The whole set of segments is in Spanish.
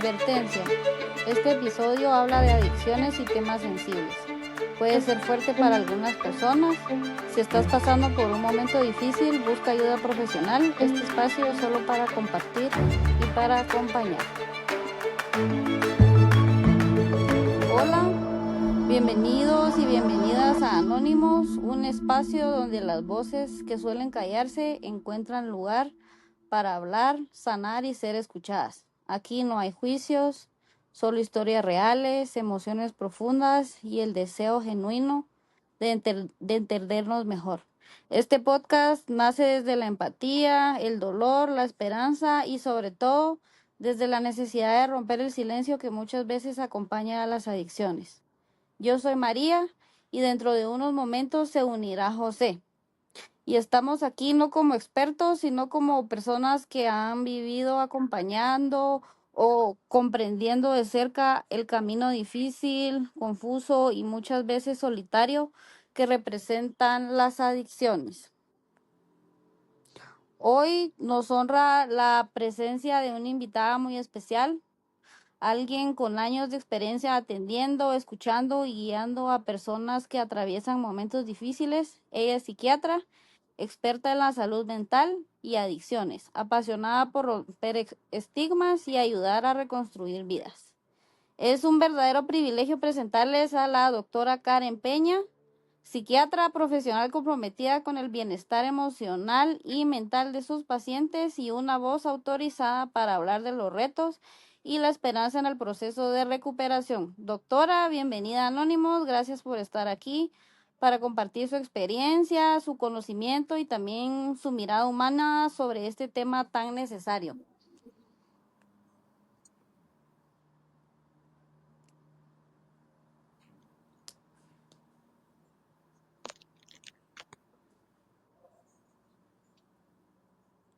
Advertencia. Este episodio habla de adicciones y temas sensibles. Puede ser fuerte para algunas personas. Si estás pasando por un momento difícil, busca ayuda profesional. Este espacio es solo para compartir y para acompañar. Hola, bienvenidos y bienvenidas a Anónimos, un espacio donde las voces que suelen callarse encuentran lugar para hablar, sanar y ser escuchadas. Aquí no hay juicios, solo historias reales, emociones profundas y el deseo genuino de entendernos mejor. Este podcast nace desde la empatía, el dolor, la esperanza y sobre todo desde la necesidad de romper el silencio que muchas veces acompaña a las adicciones. Yo soy María y dentro de unos momentos se unirá José. Y estamos aquí no como expertos, sino como personas que han vivido acompañando o comprendiendo de cerca el camino difícil, confuso y muchas veces solitario que representan las adicciones. Hoy nos honra la presencia de una invitada muy especial, alguien con años de experiencia atendiendo, escuchando y guiando a personas que atraviesan momentos difíciles. Ella es psiquiatra, experta en la salud mental y adicciones, apasionada por romper estigmas y ayudar a reconstruir vidas. Es un verdadero privilegio presentarles a la doctora Karen Peña, psiquiatra profesional comprometida con el bienestar emocional y mental de sus pacientes y una voz autorizada para hablar de los retos y la esperanza en el proceso de recuperación. Doctora, bienvenida a Anónimos, gracias por estar aquí para compartir su experiencia, su conocimiento y también su mirada humana sobre este tema tan necesario.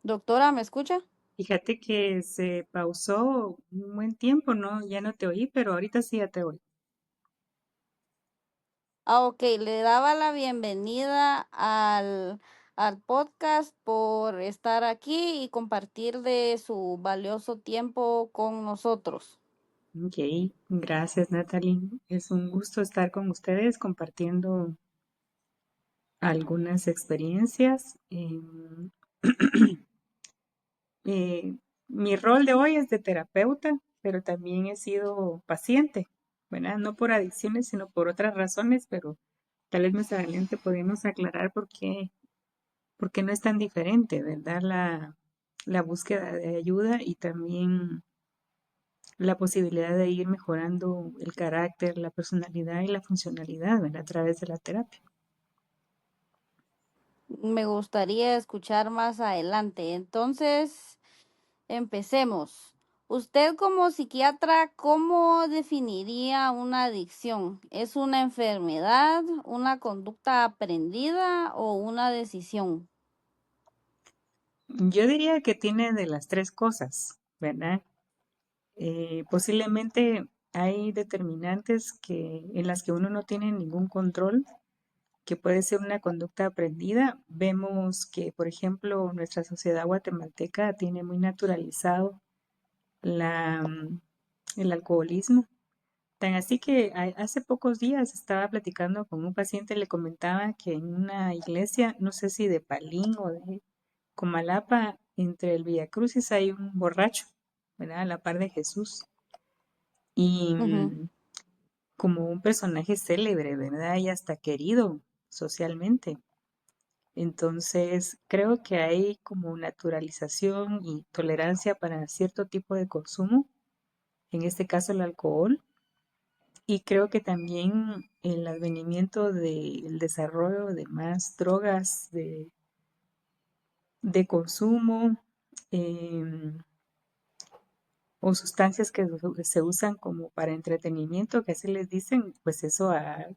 Doctora, ¿me escucha? Fíjate que se pausó un buen tiempo, ¿no? Ya no te oí, pero ahorita sí ya te oí. Ok, le daba la bienvenida al podcast por estar aquí y compartir de su valioso tiempo con nosotros. Ok, gracias Natalie. Es un gusto estar con ustedes compartiendo algunas experiencias. Eh, Mi rol de hoy es de terapeuta, pero también he sido paciente, ¿verdad? No por adicciones, sino por otras razones, pero tal vez más adelante podemos aclarar por qué no es tan diferente, ¿verdad? La búsqueda de ayuda y también la posibilidad de ir mejorando el carácter, la personalidad y la funcionalidad, ¿verdad? A través de la terapia. Me gustaría escuchar más adelante. Entonces, empecemos. Usted como psiquiatra, ¿cómo definiría una adicción? ¿Es una enfermedad, una conducta aprendida o una decisión? Yo diría que tiene de las tres cosas, ¿verdad? Posiblemente hay determinantes en las que uno no tiene ningún control, que puede ser una conducta aprendida. Vemos que, por ejemplo, nuestra sociedad guatemalteca tiene muy naturalizado la, el alcoholismo. Tan así que hace pocos días estaba platicando con un paciente, le comentaba que en una iglesia, no sé si de Palín o de Comalapa, entre el Villa Crucis hay un borracho, ¿verdad? A la par de Jesús. Y Ujú. como un personaje célebre, ¿verdad? Y hasta querido socialmente. Entonces, creo que hay como naturalización y tolerancia para cierto tipo de consumo, en este caso el alcohol, y creo que también el advenimiento del desarrollo de más drogas de consumo em, o sustancias que se usan como para entretenimiento, que así les dicen, pues eso ha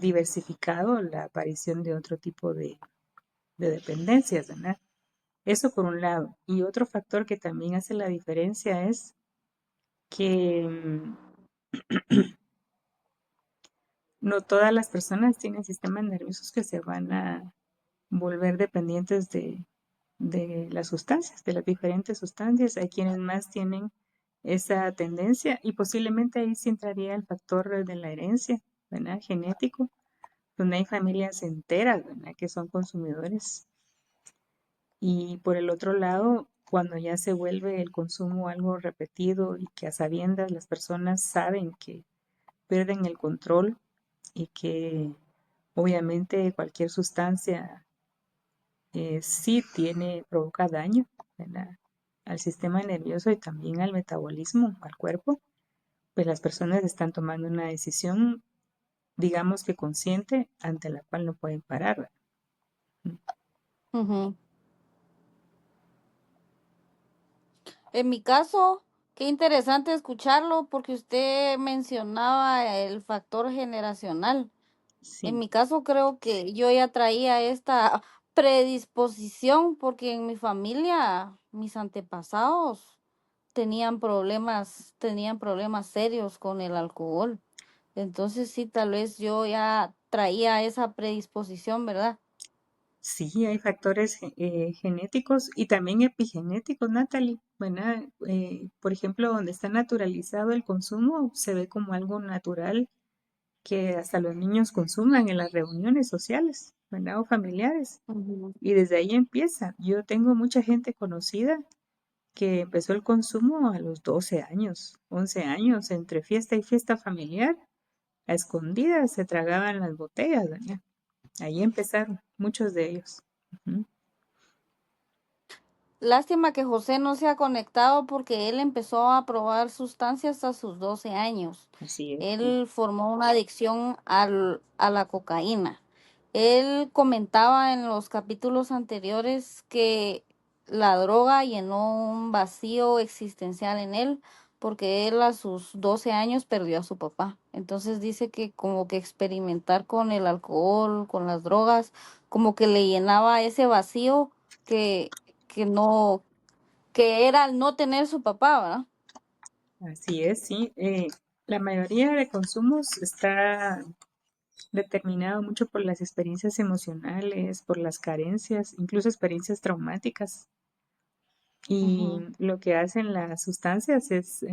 diversificado la aparición de otro tipo de dependencias, ¿verdad? Eso por un lado. Y otro factor que también hace la diferencia es que no todas las personas tienen sistemas nerviosos que se van a volver dependientes de las sustancias, de las diferentes sustancias. Hay quienes más tienen esa tendencia y posiblemente ahí sí entraría el factor de la herencia, ¿verdad? Genético, donde hay familias enteras, ¿verdad? Que son consumidores. Y por el otro lado, cuando ya se vuelve el consumo algo repetido y que a sabiendas las personas saben que pierden el control y que obviamente cualquier sustancia sí provoca daño, ¿verdad? Al sistema nervioso y también al metabolismo, al cuerpo, pues las personas están tomando una decisión, digamos que consciente, ante la cual no pueden parar, ¿verdad? Ujú. En mi caso, qué interesante escucharlo porque usted mencionaba el factor generacional. En Sí, mi caso, creo que yo ya traía esta predisposición porque en mi familia, mis antepasados tenían problemas serios con el alcohol. Entonces sí, tal vez yo ya traía esa predisposición, ¿verdad? sí, hay factores genéticos y también epigenéticos, Natalie, ¿verdad? Por ejemplo, donde está naturalizado el consumo, se ve como algo natural que hasta los niños consuman en las reuniones sociales, ¿verdad? O familiares. Ujú. Y desde ahí empieza. Yo tengo mucha gente conocida que empezó el consumo a los 12 años, 11 años, entre fiesta y fiesta familiar, a escondidas se tragaban las botellas, ¿verdad? Ahí empezaron muchos de ellos. Ujú. Lástima que José no se ha conectado porque él empezó a probar sustancias a sus 12 años. Así es, sí. Él formó una adicción a la cocaína. Él comentaba en los capítulos anteriores que la droga llenó un vacío existencial en él porque él a sus 12 años perdió a su papá. Entonces dice que como que experimentar con el alcohol, con las drogas, como que le llenaba ese vacío que, que no, que era al no tener su papá, ¿verdad? Así es, sí. La mayoría de consumos está determinado mucho por las experiencias emocionales, por las carencias, incluso experiencias traumáticas. Y Ujú, lo que hacen las sustancias es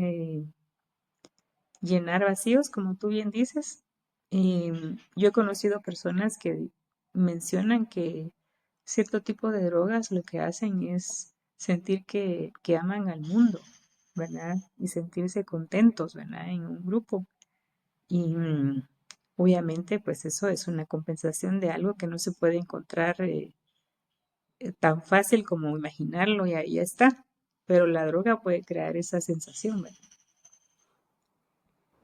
llenar vacíos, como tú bien dices. Yo he conocido personas que mencionan que cierto tipo de drogas lo que hacen es sentir que aman al mundo, ¿verdad? Y sentirse contentos, ¿verdad? En un grupo. Y obviamente, pues eso es una compensación de algo que no se puede encontrar tan fácil como imaginarlo y ahí está. Pero la droga puede crear esa sensación, ¿verdad?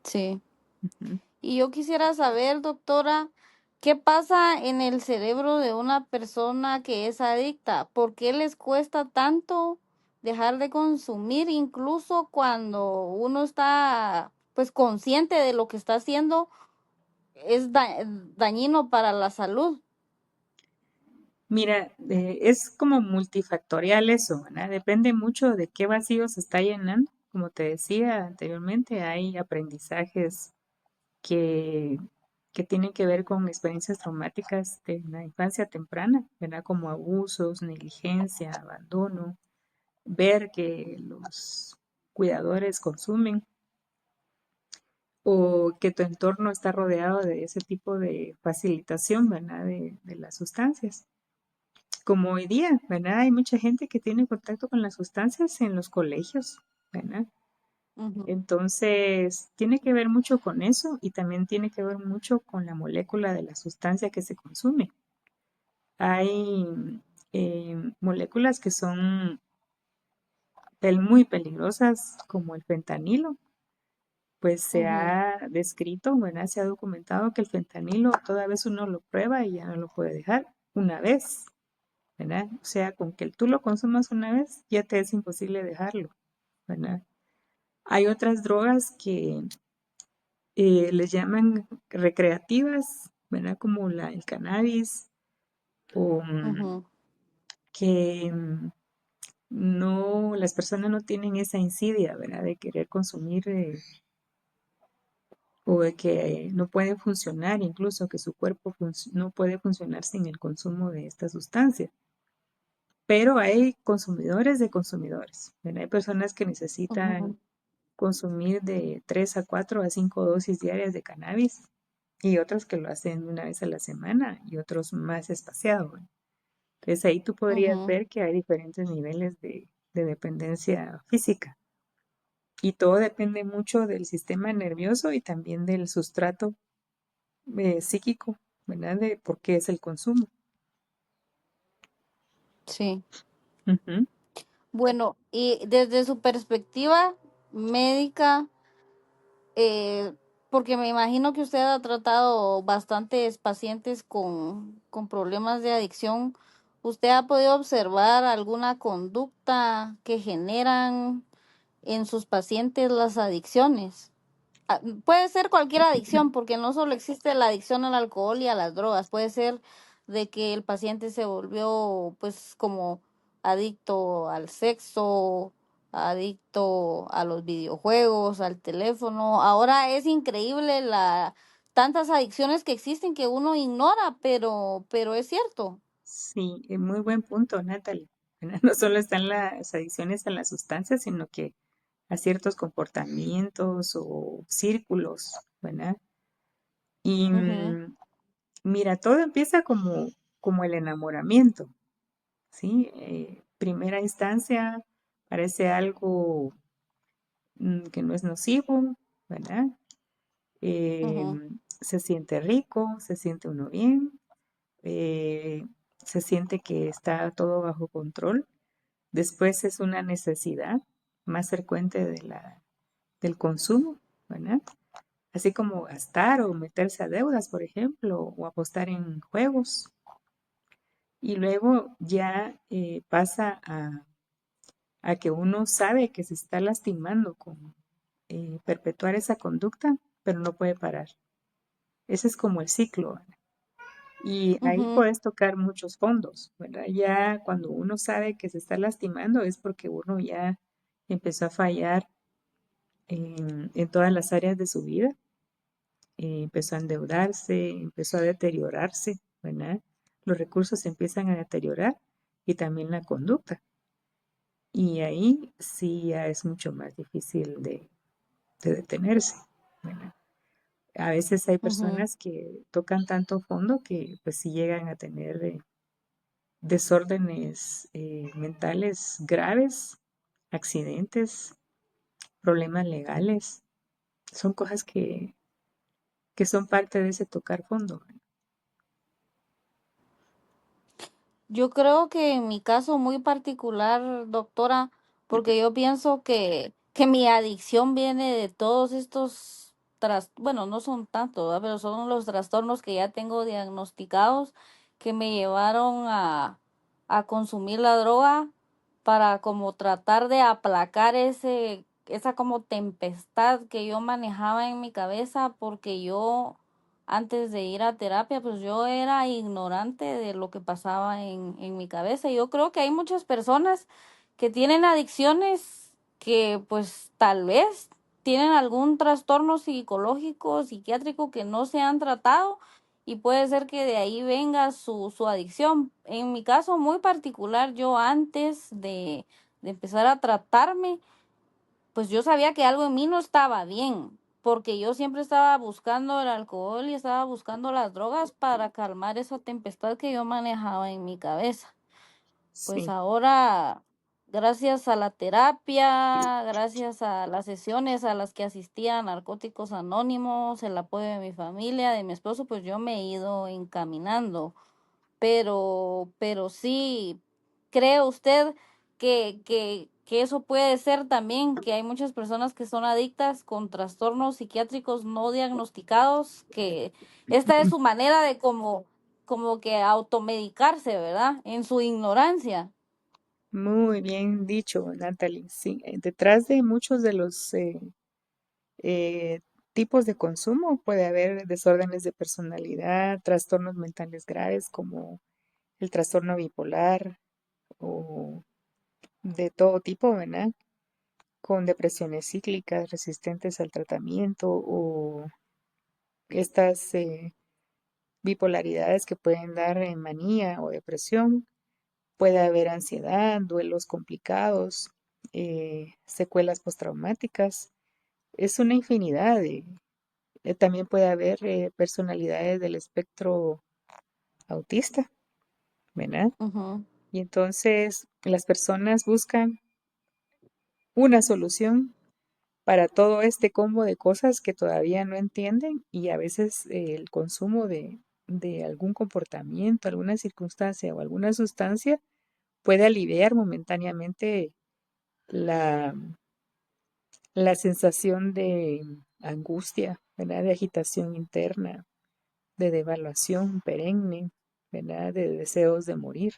sí. Ujú. Y yo quisiera saber, doctora, ¿qué pasa en el cerebro de una persona que es adicta? ¿Por qué les cuesta tanto dejar de consumir, incluso cuando uno está pues consciente de lo que está haciendo es dañino para la salud? Mira, es como multifactorial eso, ¿verdad? Depende mucho de qué vacío se está llenando. Como te decía anteriormente, hay aprendizajes que, que tienen que ver con experiencias traumáticas de la infancia temprana, ¿verdad? Como abusos, negligencia, abandono, ver que los cuidadores consumen o que tu entorno está rodeado de ese tipo de facilitación, ¿verdad? De las sustancias. Como hoy día, ¿verdad? Hay mucha gente que tiene contacto con las sustancias en los colegios, ¿verdad? Ujú, Entonces, tiene que ver mucho con eso y también tiene que ver mucho con la molécula de la sustancia que se consume. Hay moléculas que son muy peligrosas, como el fentanilo, pues se ujú, ha descrito, ¿verdad? Se ha documentado que el fentanilo toda vez uno lo prueba y ya no lo puede dejar una vez, ¿verdad? O sea, con que tú lo consumas una vez, ya te es imposible dejarlo, ¿verdad? Hay otras drogas que les llaman recreativas, ¿verdad? Como el cannabis, o ujú. que no, las personas no tienen esa insidia, ¿verdad? De querer consumir o de que no pueden funcionar, incluso que su cuerpo no puede funcionar sin el consumo de esta sustancia. Pero hay consumidores de consumidores, ¿verdad? Hay personas que necesitan Ujú. consumir de 3 a 4 a 5 dosis diarias de cannabis y otros que lo hacen una vez a la semana y otros más espaciado, ¿verdad? Entonces ahí tú podrías Ujú. ver que hay diferentes niveles de dependencia física y todo depende mucho del sistema nervioso y también del sustrato psíquico, ¿verdad? De por qué es el consumo. Sí. Ujú. Bueno, y desde su perspectiva médica, eh, porque me imagino que usted ha tratado bastantes pacientes con problemas de adicción, ¿usted ha podido observar alguna conducta que generan en sus pacientes las adicciones? Puede ser cualquier adicción, porque no solo existe la adicción al alcohol y a las drogas, puede ser de que el paciente se volvió pues como adicto al sexo, adicto a los videojuegos, al teléfono. Ahora es increíble la tantas adicciones que existen que uno ignora, pero es cierto. Sí, muy buen punto, Natalie. ¿Verdad? No solo están las adicciones a las sustancias, sino que a ciertos comportamientos o círculos, ¿verdad? Y Ujú, mira, todo empieza como el enamoramiento, ¿sí? Primera instancia parece algo que no es nocivo, ¿verdad? Eh, ujú, Se siente rico, se siente uno bien, eh, se siente que está todo bajo control. Después es una necesidad más frecuente del consumo, ¿verdad? Así como gastar o meterse a deudas, por ejemplo, o apostar en juegos. Y luego ya pasa a que uno sabe que se está lastimando con perpetuar esa conducta, pero no puede parar. Ese es como el ciclo, ¿verdad? Y ahí ujú. puedes tocar muchos fondos, ¿verdad? Ya cuando uno sabe que se está lastimando es porque uno ya empezó a fallar en todas las áreas de su vida, empezó a endeudarse, empezó a deteriorarse, ¿verdad? Los recursos se empiezan a deteriorar y también la conducta. Y ahí sí ya es mucho más difícil de detenerse, ¿verdad? A veces hay Ujú. personas que tocan tanto fondo que pues sí llegan a tener desórdenes mentales graves, accidentes, problemas legales. Son cosas que son parte de ese tocar fondo. Yo creo que en mi caso muy particular, doctora, porque yo pienso que mi adicción viene de todos estos bueno, no son tantos, ¿verdad? Pero son los trastornos que ya tengo diagnosticados que me llevaron a consumir la droga para como tratar de aplacar esa como tempestad que yo manejaba en mi cabeza, porque yo antes de ir a terapia, pues yo era ignorante de lo que pasaba en mi cabeza. Yo creo que hay muchas personas que tienen adicciones que pues tal vez tienen algún trastorno psicológico, psiquiátrico que no se han tratado y puede ser que de ahí venga su adicción. En mi caso muy particular, yo antes de empezar a tratarme, pues yo sabía que algo en mí no estaba bien, porque yo siempre estaba buscando el alcohol y estaba buscando las drogas para calmar esa tempestad que yo manejaba en mi cabeza. Pues Sí, ahora, gracias a la terapia, gracias a las sesiones a las que asistía a Narcóticos Anónimos, el apoyo de mi familia, de mi esposo, pues yo me he ido encaminando. Pero sí, ¿cree usted que eso puede ser también, que hay muchas personas que son adictas con trastornos psiquiátricos no diagnosticados, que esta es su manera de como que automedicarse, ¿verdad? En su ignorancia. muy bien dicho, Natalie. Sí, detrás de muchos de los eh, tipos de consumo puede haber desórdenes de personalidad, trastornos mentales graves como el trastorno bipolar o de todo tipo, ¿verdad? Con depresiones cíclicas resistentes al tratamiento o estas bipolaridades que pueden dar en manía o depresión. Puede haber ansiedad, duelos complicados, secuelas postraumáticas es una infinidad también puede haber personalidades del espectro autista, ¿verdad? Ujú. Y entonces las personas buscan una solución para todo este combo de cosas que todavía no entienden y a veces el consumo de algún comportamiento, alguna circunstancia o alguna sustancia puede aliviar momentáneamente la, la sensación de angustia, ¿verdad? De agitación interna, de devaluación perenne, ¿verdad? De deseos de morir.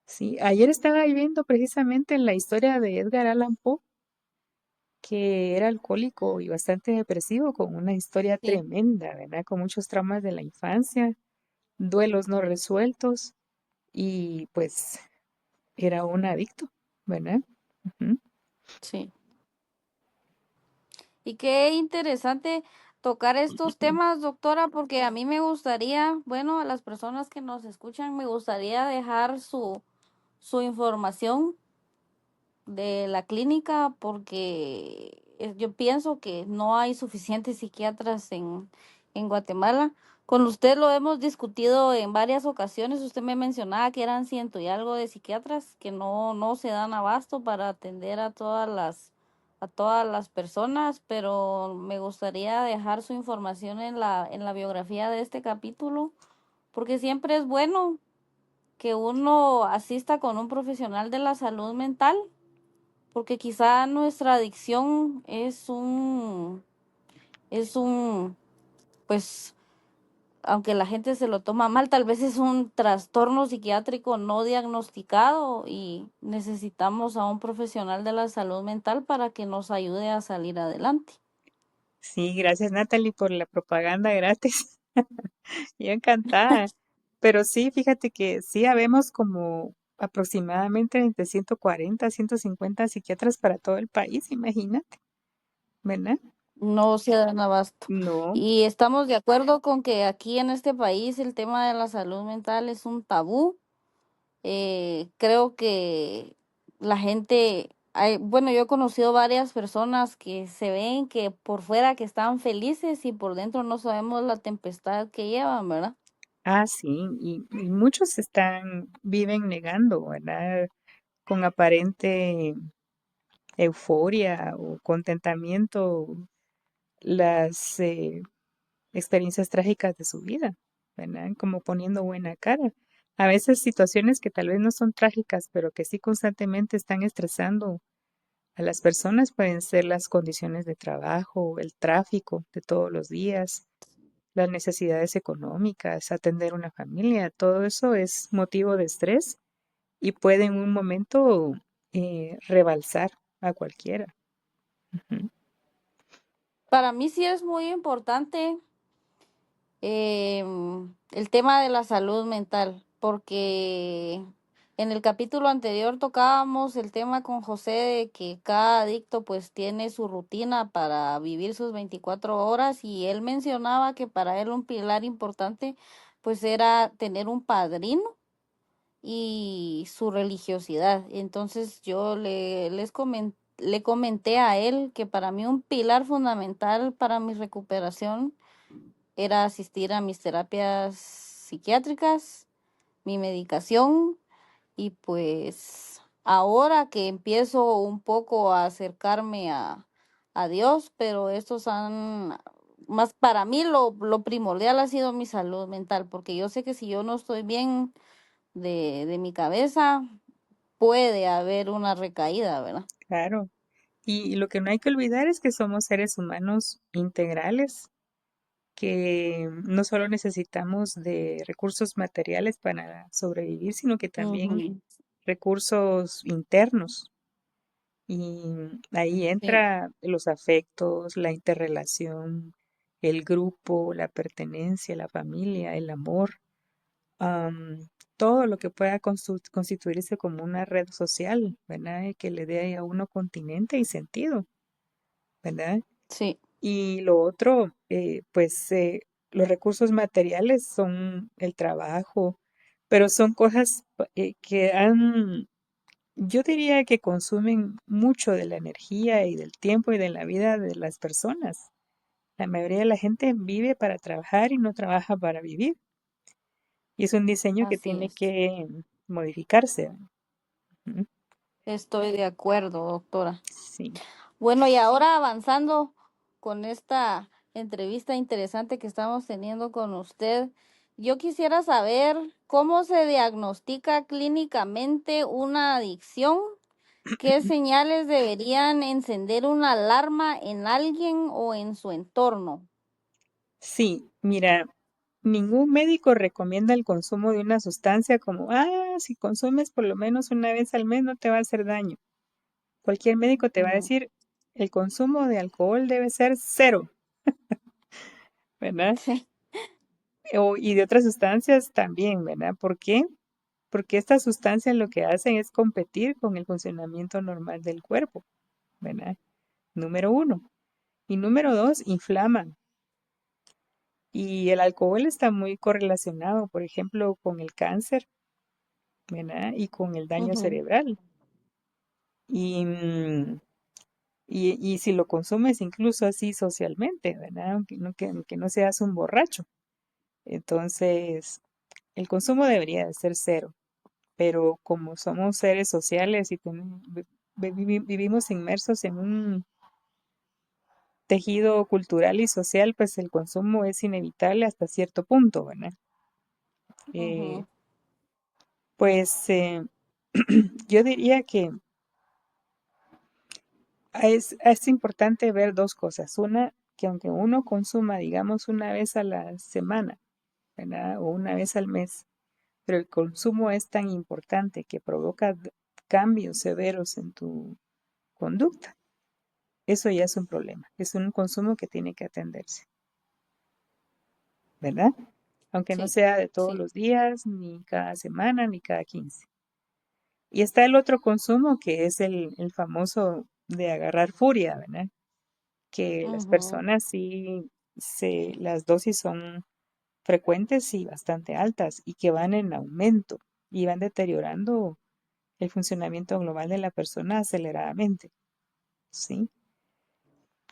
Sí, ayer estaba viendo precisamente en la historia de Edgar Allan Poe, que era alcohólico y bastante depresivo, con una historia Sí. tremenda, ¿verdad? Con muchos traumas de la infancia, duelos no resueltos y pues era un adicto, ¿verdad? Ujú. Sí. Y qué interesante tocar estos temas, doctora, porque a mí me gustaría, bueno, a las personas que nos escuchan, me gustaría dejar su información de la clínica porque yo pienso que no hay suficientes psiquiatras en Guatemala. Con usted lo hemos discutido en varias ocasiones. Usted me mencionaba que eran ciento y algo de psiquiatras que no se dan abasto para atender a todas las personas, pero me gustaría dejar su información en la biografía de este capítulo, porque siempre es bueno que uno asista con un profesional de la salud mental porque quizá nuestra adicción es un, pues, aunque la gente se lo toma mal, tal vez es un trastorno psiquiátrico no diagnosticado y necesitamos a un profesional de la salud mental para que nos ayude a salir adelante. Sí, gracias Natalie por la propaganda gratis. Yo encantada. Pero sí, fíjate que sí habemos como aproximadamente entre 140 150 psiquiatras para todo el país, imagínate, ¿verdad? No se dan abasto. No, Y estamos de acuerdo con que aquí en este país el tema de la salud mental es un tabú. Creo que la gente, bueno, yo he conocido varias personas que se ven que por fuera que están felices y por dentro no sabemos la tempestad que llevan, ¿verdad? sí, y muchos viven negando, ¿verdad? Con aparente euforia o contentamiento las experiencias trágicas de su vida, ¿verdad? Como poniendo buena cara. A veces situaciones que tal vez no son trágicas, pero que sí constantemente están estresando a las personas pueden ser las condiciones de trabajo, el tráfico de todos los días, las necesidades económicas, atender una familia, todo eso es motivo de estrés y puede en un momento rebalsar a cualquiera. Ujú. Para mí sí es muy importante el tema de la salud mental, porque en el capítulo anterior tocábamos el tema con José de que cada adicto pues tiene su rutina para vivir sus 24 horas y él mencionaba que para él un pilar importante pues era tener un padrino y su religiosidad. Entonces le comenté a él que para mí un pilar fundamental para mi recuperación era asistir a mis terapias psiquiátricas, mi medicación y pues ahora que empiezo un poco a acercarme a Dios, pero estos han, más para mí lo primordial ha sido mi salud mental, porque yo sé que si yo no estoy bien de mi cabeza, puede haber una recaída, ¿verdad? Claro. Y lo que no hay que olvidar es que somos seres humanos integrales, que no solo necesitamos de recursos materiales para sobrevivir, sino que también Ujú. recursos internos. Y ahí Sí, entra los afectos, la interrelación, el grupo, la pertenencia, la familia, el amor, todo lo que pueda constituirse como una red social, ¿verdad? Y que le dé a uno continente y sentido, ¿verdad? sí, Y lo otro, pues los recursos materiales son el trabajo, pero son cosas que han Yo diría que consumen mucho de la energía y del tiempo y de la vida de las personas. La mayoría de la gente vive para trabajar y no trabaja para vivir. Y es un diseño que Así tiene es. que modificarse. Ujú. Estoy de acuerdo, doctora. Sí. Bueno, y ahora avanzando con esta entrevista interesante que estamos teniendo con usted, yo quisiera saber cómo se diagnostica clínicamente una adicción, qué señales deberían encender una alarma en alguien o en su entorno. Sí, mira, ningún médico recomienda el consumo de una sustancia como, si consumes por lo menos una vez al mes no te va a hacer daño. Cualquier médico te va a Ujú. decir, el consumo de alcohol debe ser cero, ¿verdad? Sí. Y de otras sustancias también, ¿verdad? ¿Por qué? Porque estas sustancias lo que hacen es competir con el funcionamiento normal del cuerpo, ¿verdad? Número uno. Y número dos, inflaman. Y el alcohol está muy correlacionado, por ejemplo, con el cáncer, ¿verdad? Y con el daño Ujú. cerebral. Y, y si lo consumes incluso así socialmente, ¿verdad? Aunque no seas un borracho. Entonces, el consumo debería de ser cero, pero como somos seres sociales y vivimos inmersos en un tejido cultural y social, pues el consumo es inevitable hasta cierto punto, ¿verdad? Eh, Ujú. pues yo diría que es importante ver dos cosas. Una, que aunque uno consuma, digamos, una vez a la semana, ¿verdad? O una vez al mes, pero el consumo es tan importante que provoca cambios severos en tu conducta. Eso ya es un problema. Es un consumo que tiene que atenderse, ¿verdad? Aunque no Sí, sea de todos sí. los días, ni cada semana, ni cada 15. Y está el otro consumo que es el famoso de agarrar furia, ¿verdad? Que las Ujú. personas sí, las dosis son frecuentes y bastante altas y que van en aumento y van deteriorando el funcionamiento global de la persona aceleradamente, ¿sí?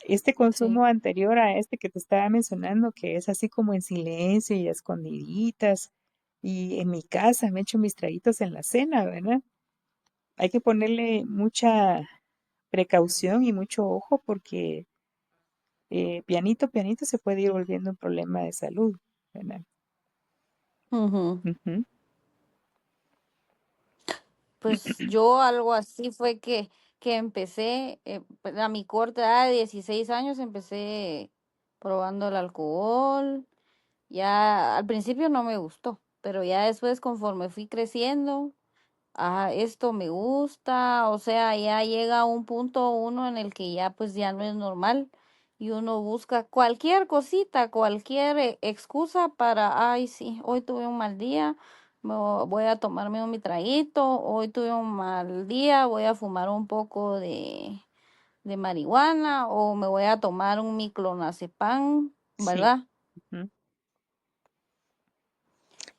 Este Sí. consumo anterior a este que te estaba mencionando, que es así como en silencio y a escondiditas, y en mi casa me echo mis traguitos en la cena, ¿verdad? Hay que ponerle mucha precaución y mucho ojo porque pianito, pianito se puede ir volviendo un problema de salud, ¿verdad? Ujú. Ujú. Pues yo algo así fue que empecé, pues, a mi corta edad de 16 años, empecé probando el alcohol. Ya al principio no me gustó, pero ya después conforme fui creciendo, esto me gusta, o sea, ya llega un punto uno en el que ya pues ya no es normal y uno busca cualquier cosita, cualquier excusa para, ay, sí, hoy tuve un mal día, voy a tomarme mi traguito, hoy tuve un mal día, voy a fumar un poco de marihuana o me voy a tomar un miclonazepam, Sí. ¿verdad? Ujú.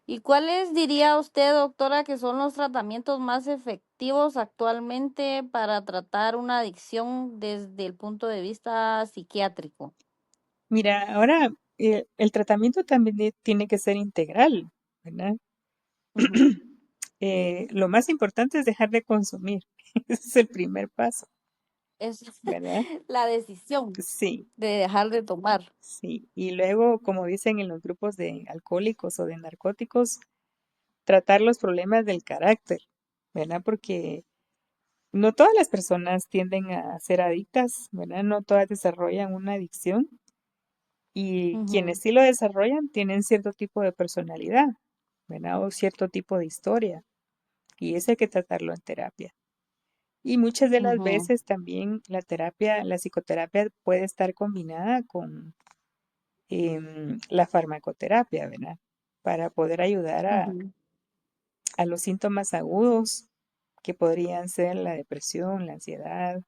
¿Y cuáles diría usted, doctora, que son los tratamientos más efectivos actualmente para tratar una adicción desde el punto de vista psiquiátrico? Mira, ahora el tratamiento también tiene que ser integral, ¿verdad? Ujú. Lo más importante es dejar de consumir. Ese es el primer paso, Es ¿verdad? la decisión Sí, de dejar de tomar. sí. Y luego, como dicen en los grupos de alcohólicos o de narcóticos, tratar los problemas del carácter, ¿verdad? Porque no todas las personas tienden a ser adictas, ¿verdad? No todas desarrollan una adicción y quienes Ujú. sí lo desarrollan tienen cierto tipo de personalidad, ¿verdad? O cierto tipo de historia y eso hay que tratarlo en terapia. Y muchas de las Ujú. veces también la terapia, la psicoterapia puede estar combinada con la farmacoterapia, ¿verdad? Para poder ayudar Ujú. a los síntomas agudos que podrían ser la depresión, la ansiedad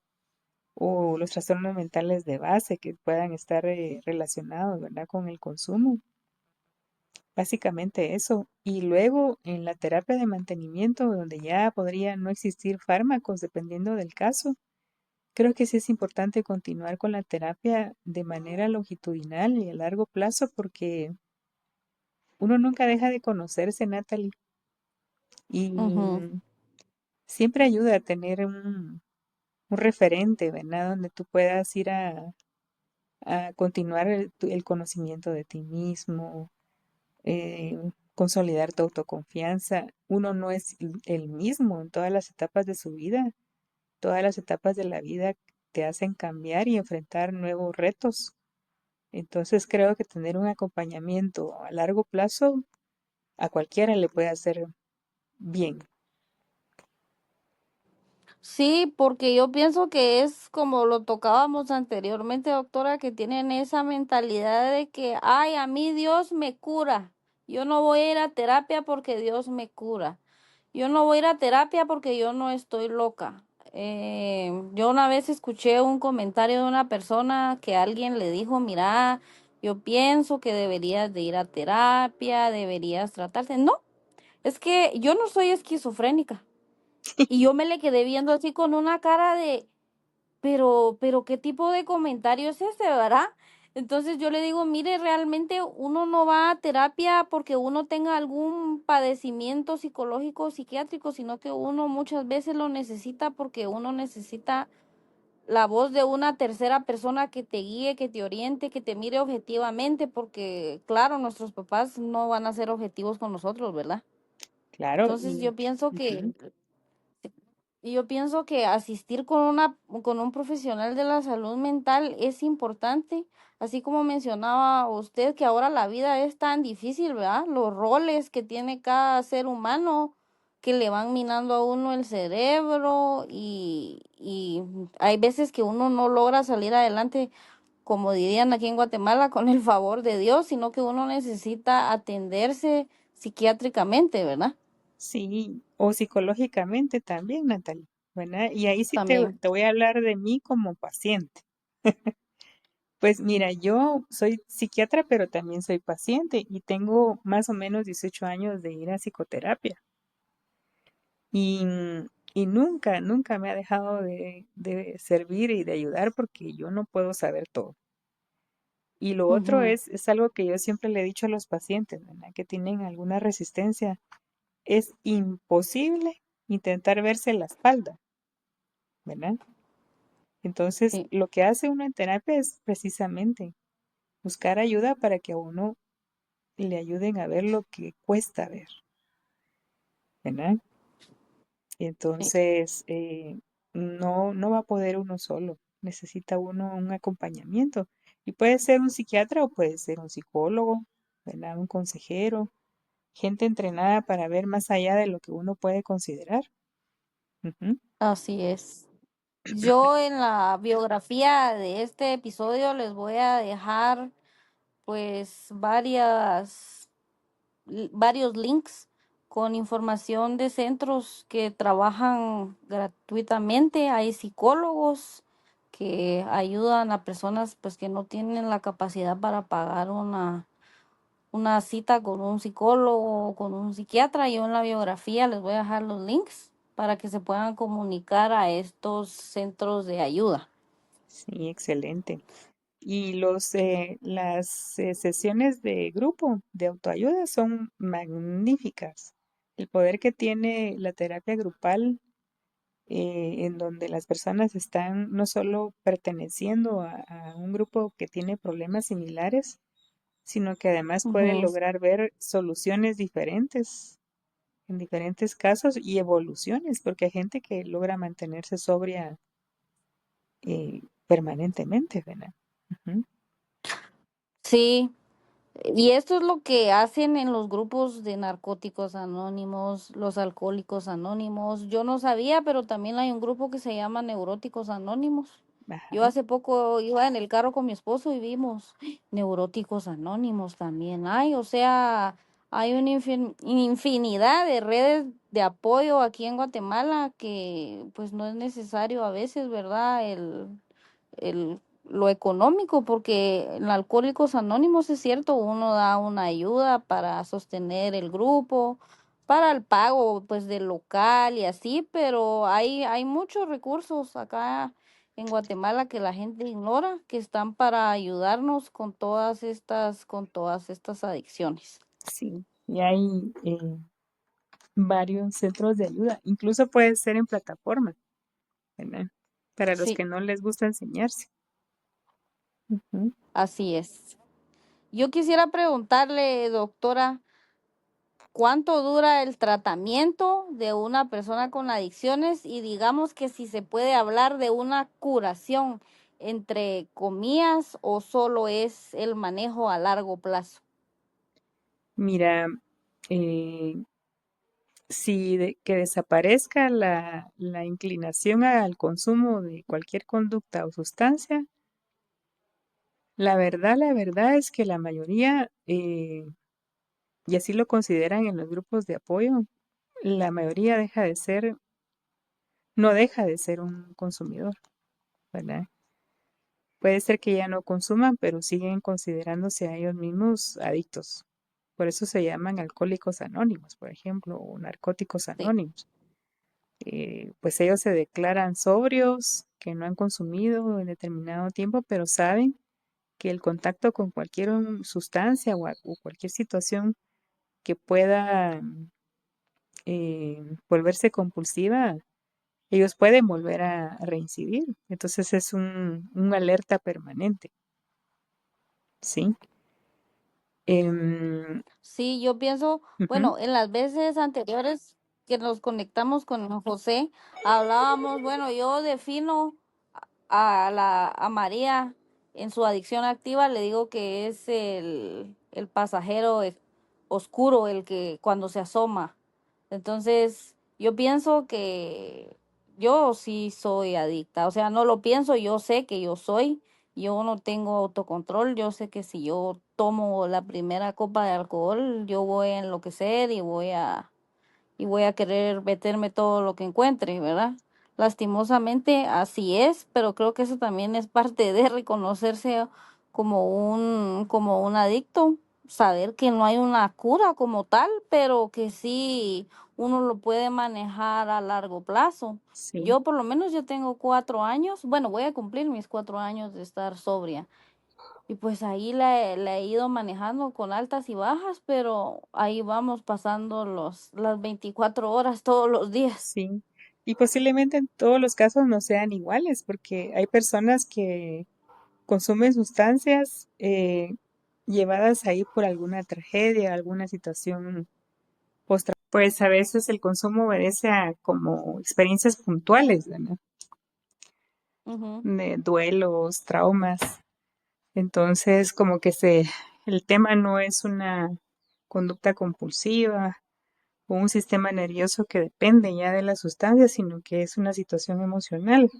o los trastornos mentales de base que puedan estar relacionados, ¿verdad? Con el consumo básicamente eso. Y luego en la terapia de mantenimiento, donde ya podría no existir fármacos dependiendo del caso, creo que sí es importante continuar con la terapia de manera longitudinal y a largo plazo porque uno nunca deja de conocerse, Natalie, Ujú. y siempre ayuda a tener un referente, ¿verdad? Donde tú puedas ir a continuar el conocimiento de ti mismo, consolidar tu autoconfianza. Uno no es el mismo en todas las etapas de su vida. Todas las etapas de la vida te hacen cambiar y enfrentar nuevos retos. Entonces creo que tener un acompañamiento a largo plazo a cualquiera le puede hacer bien. Sí, porque yo pienso que es como lo tocábamos anteriormente, doctora, que tienen esa mentalidad de que, ay, a mí Dios me cura. Yo no voy a ir a terapia porque Dios me cura. Yo no voy a ir a terapia porque yo no estoy loca. Yo una vez escuché un comentario de una persona que alguien le dijo, mira, yo pienso que deberías de ir a terapia, deberías tratarte. No, es que yo no soy esquizofrénica. Y yo me le quedé viendo así con una cara de, pero, ¿qué tipo de comentario es ese, verdad? Entonces yo le digo, mire, realmente uno no va a terapia porque uno tenga algún padecimiento psicológico o psiquiátrico, sino que uno muchas veces lo necesita porque uno necesita la voz de una tercera persona que te guíe, que te oriente, que te mire objetivamente, porque claro, nuestros papás no van a ser objetivos con nosotros, ¿verdad? Claro, Entonces yo pienso ujú, que asistir con un profesional de la salud mental es importante, así como mencionaba usted que ahora la vida es tan difícil, ¿verdad? Los roles que tiene cada ser humano que le van minando a uno el cerebro y hay veces que uno no logra salir adelante, como dirían aquí en Guatemala, con el favor de Dios, sino que uno necesita atenderse psiquiátricamente, ¿verdad? sí, o psicológicamente también, Natalie, ¿verdad? Y ahí sí También. te voy a hablar de mí como paciente. Pues mira, yo soy psiquiatra, pero también soy paciente y tengo más o menos 18 años de ir a psicoterapia. Y, y nunca, nunca me ha dejado de servir y de ayudar porque yo no puedo saber todo. Y lo otro Ujú. es algo que yo siempre le he dicho a los pacientes, ¿verdad? Que tienen alguna resistencia. Es imposible intentar verse la espalda, ¿verdad? Entonces, Sí. lo que hace uno en terapia es precisamente buscar ayuda para que a uno le ayuden a ver lo que cuesta ver, ¿verdad? Sí. Entonces, no, no va a poder uno solo, necesita uno un acompañamiento. Y puede ser un psiquiatra o puede ser un psicólogo, ¿verdad? Un consejero, gente entrenada para ver más allá de lo que uno puede considerar. Ujú. Así es. Yo en la biografía de este episodio les voy a dejar pues varios links con información de centros que trabajan gratuitamente. Hay psicólogos que ayudan a personas pues que no tienen la capacidad para pagar una cita con un psicólogo o con un psiquiatra. Yo en la biografía les voy a dejar los links para que se puedan comunicar a estos centros de ayuda. Sí, excelente. Y las sesiones de grupo de autoayuda son magníficas. El poder que tiene la terapia grupal, en donde las personas están no solo perteneciendo a un grupo que tiene problemas similares, sino que además pueden Ujú. lograr ver soluciones diferentes en diferentes casos y evoluciones, porque hay gente que logra mantenerse sobria permanentemente, ¿verdad? Ujú. Sí, y esto es lo que hacen en los grupos de narcóticos anónimos, los alcohólicos anónimos. Yo no sabía, pero también hay un grupo que se llama neuróticos anónimos. Yo Ajá. hace poco iba en el carro con mi esposo y vimos neuróticos anónimos también hay, o sea, hay una infinidad de redes de apoyo aquí en Guatemala que pues no es necesario a veces, ¿verdad? El lo económico, porque en Alcohólicos Anónimos es cierto, uno da una ayuda para sostener el grupo, para el pago pues del local y así, pero hay muchos recursos acá en Guatemala que la gente ignora, que están para ayudarnos con todas estas adicciones. Sí, y hay varios centros de ayuda, incluso puede ser en plataforma, ¿verdad? Para los Sí, que no les gusta enseñarse. Ujú. así es. Yo quisiera preguntarle, doctora, ¿cuánto dura el tratamiento de una persona con adicciones? Y digamos que si se puede hablar de una curación, entre comillas, o solo es el manejo a largo plazo. Mira, eh, si que desaparezca la inclinación al consumo de cualquier conducta o sustancia, la verdad es que la mayoría, y así lo consideran en los grupos de apoyo, la mayoría no deja de ser un consumidor, ¿verdad? Puede ser que ya no consuman, pero siguen considerándose a ellos mismos adictos. Por eso se llaman alcohólicos anónimos, por ejemplo, o narcóticos Sí. anónimos. Pues ellos se declaran sobrios, que no han consumido en determinado tiempo, pero saben que el contacto con cualquier sustancia o cualquier situación que pueda volverse compulsiva, ellos pueden volver a reincidir. Entonces es un alerta permanente, ¿sí? Em, Sí, yo pienso, Ujú. bueno, en las veces anteriores que nos conectamos con José, hablábamos, bueno, yo defino a María en su adicción activa, le digo que es el pasajero oscuro, el que cuando se asoma. Entonces, yo pienso que yo sí soy adicta, o sea, no lo pienso, yo sé que yo soy. Yo no tengo autocontrol, yo sé que si yo tomo la primera copa de alcohol, yo voy a enloquecer y voy a querer meterme todo lo que encuentre, ¿verdad? Lastimosamente así es, pero creo que eso también es parte de reconocerse como un adicto, saber que no hay una cura como tal, pero que sí uno lo puede manejar a largo plazo. Sí, Yo por lo menos ya tengo 4 años, bueno, voy a cumplir mis 4 años de estar sobria. Y pues ahí la he ido manejando con altas y bajas, pero ahí vamos pasando las 24 horas todos los días. sí. Y posiblemente en todos los casos no sean iguales, porque hay personas que consumen sustancias llevadas ahí por alguna tragedia, alguna situación postra. Pues a veces el consumo obedece a como experiencias puntuales, ¿verdad? Ujú, De duelos, traumas. Entonces, como que el tema no es una conducta compulsiva o un sistema nervioso que depende ya de la sustancia, sino que es una situación emocional.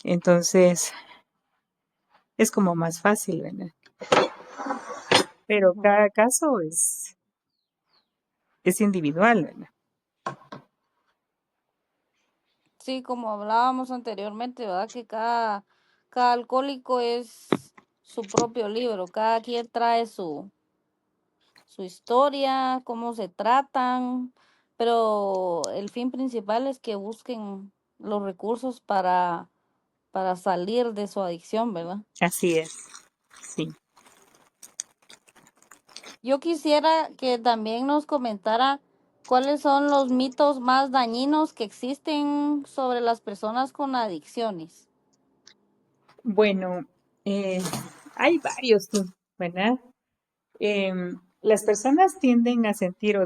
Entonces, es como más fácil, ¿verdad? Pero ujú. cada caso es individual, ¿verdad? Sí, como hablábamos anteriormente, ¿verdad? Que cada alcohólico es su propio libro, cada quien trae su historia, cómo se tratan, pero el fin principal es que busquen los recursos para salir de su adicción, ¿verdad? Así es, sí. Yo quisiera que también nos comentara cuáles son los mitos más dañinos que existen sobre las personas con adicciones. Bueno, eh, hay varios, tú, ¿verdad? Las personas tienden a sentir o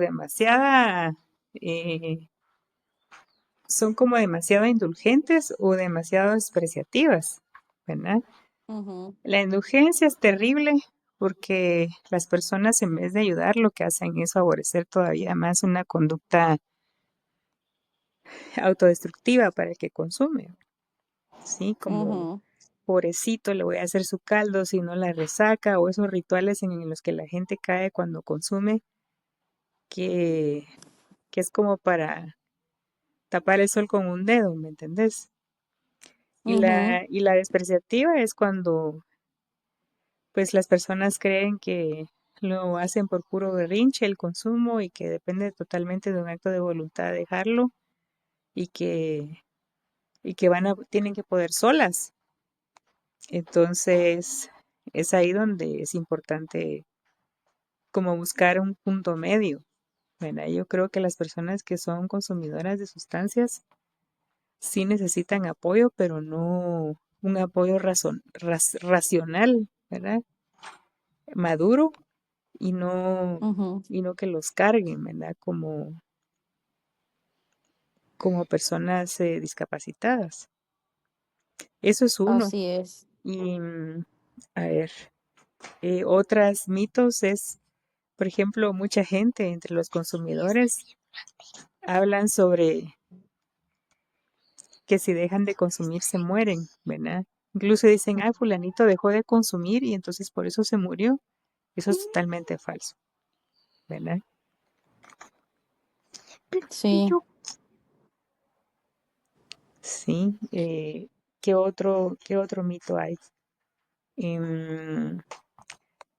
eh, son como demasiado indulgentes o demasiado despreciativas, ¿verdad? Ujú, La indulgencia es terrible porque las personas en vez de ayudar lo que hacen es favorecer todavía más una conducta autodestructiva para el que consume, ¿sí? Como ujú. pobrecito, le voy a hacer su caldo si no la resaca o esos rituales en los que la gente cae cuando consume, que, que es como para tapar el sol con un dedo, ¿me entendés? Ujú. Y la despreciativa es cuando pues las personas creen que lo hacen por puro berrinche el consumo y que depende totalmente de un acto de voluntad dejarlo y que tienen que poder solas. Entonces, es ahí donde es importante como buscar un punto medio, ¿verdad? Yo creo que las personas que son consumidoras de sustancias sí necesitan apoyo, pero no un apoyo racional, ¿verdad? Maduro y Ujú. no que los carguen, ¿verdad? Como personas discapacitadas. Eso es uno. Así es. Y a ver, otras mitos es, por ejemplo, mucha gente entre los consumidores hablan sobre que si dejan de consumir se mueren, ¿verdad? Incluso dicen, ah, fulanito dejó de consumir y entonces por eso se murió. Eso es totalmente falso, ¿verdad? Sí. Sí. Qué otro mito hay? Em,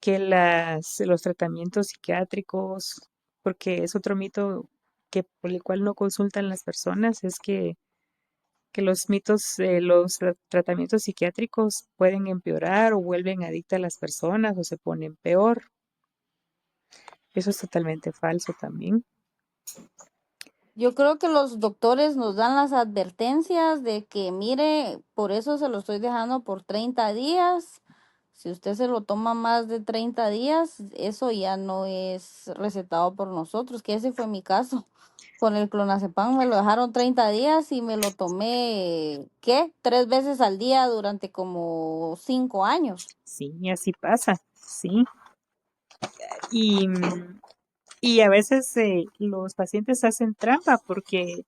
que los tratamientos psiquiátricos, porque es otro mito que por el cual no consultan las personas, es que los tratamientos psiquiátricos pueden empeorar o vuelven adictas a las personas o se ponen peor. Eso es totalmente falso también. Yo creo que los doctores nos dan las advertencias de que, mire, por eso se lo estoy dejando por 30 días. Si usted se lo toma más de 30 días, eso ya no es recetado por nosotros, que ese fue mi caso. Con el clonazepam me lo dejaron 30 días y me lo tomé, ¿qué? 3 veces al día durante como 5 años. Sí, y así pasa, sí. Y, y a veces los pacientes hacen trampa porque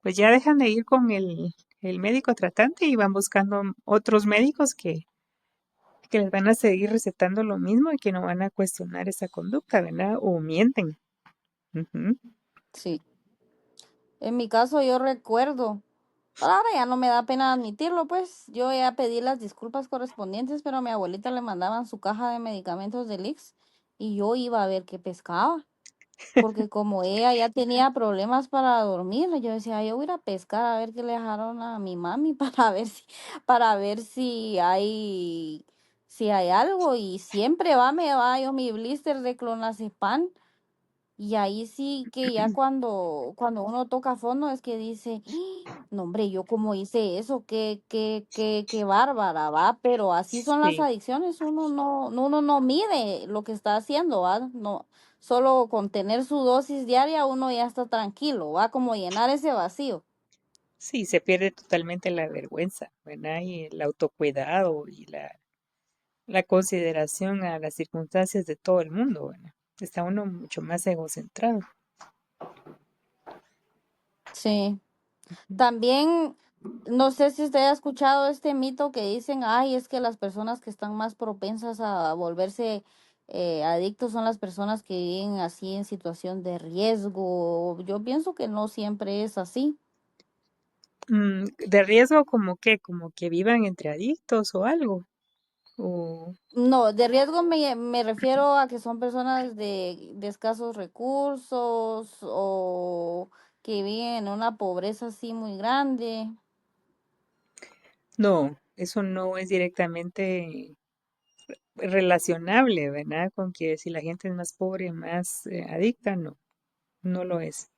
pues ya dejan de ir con el médico tratante y van buscando otros médicos que les van a seguir recetando lo mismo y que no van a cuestionar esa conducta, ¿verdad? O mienten. Ujú. Sí. En mi caso yo recuerdo. Ahora ya no me da pena admitirlo, pues yo ya pedí las disculpas correspondientes, pero a mi abuelita le mandaban su caja de medicamentos del IX y yo iba a ver qué pescaba, porque como ella ya tenía problemas para dormir, yo decía, yo voy a ir a pescar a ver qué le dejaron a mi mami para ver si hay algo y siempre me va yo mi blister de clonazepam y ahí sí que ya cuando uno toca fondo es que dice, no hombre, yo como hice eso, qué bárbara, va, pero así son las Sí, adicciones, uno no mide lo que está haciendo, va, no, solo con tener su dosis diaria uno ya está tranquilo, va, como llenar ese vacío. sí, se pierde totalmente la vergüenza, ¿verdad? Y el autocuidado y la consideración a las circunstancias de todo el mundo, ¿verdad? Está uno mucho más egocentrado. Sí. También, no sé si usted ha escuchado este mito que dicen, ay, es que las personas que están más propensas a volverse adictos son las personas que viven así en situación de riesgo. Yo pienso que no siempre es así. De riesgo como que vivan entre adictos o algo. O No, de riesgo me refiero a que son personas de escasos recursos o que viven en una pobreza así muy grande. no, eso no es directamente relacionable, ¿verdad? Con que si la gente es más pobre, más adicta, no, no lo es.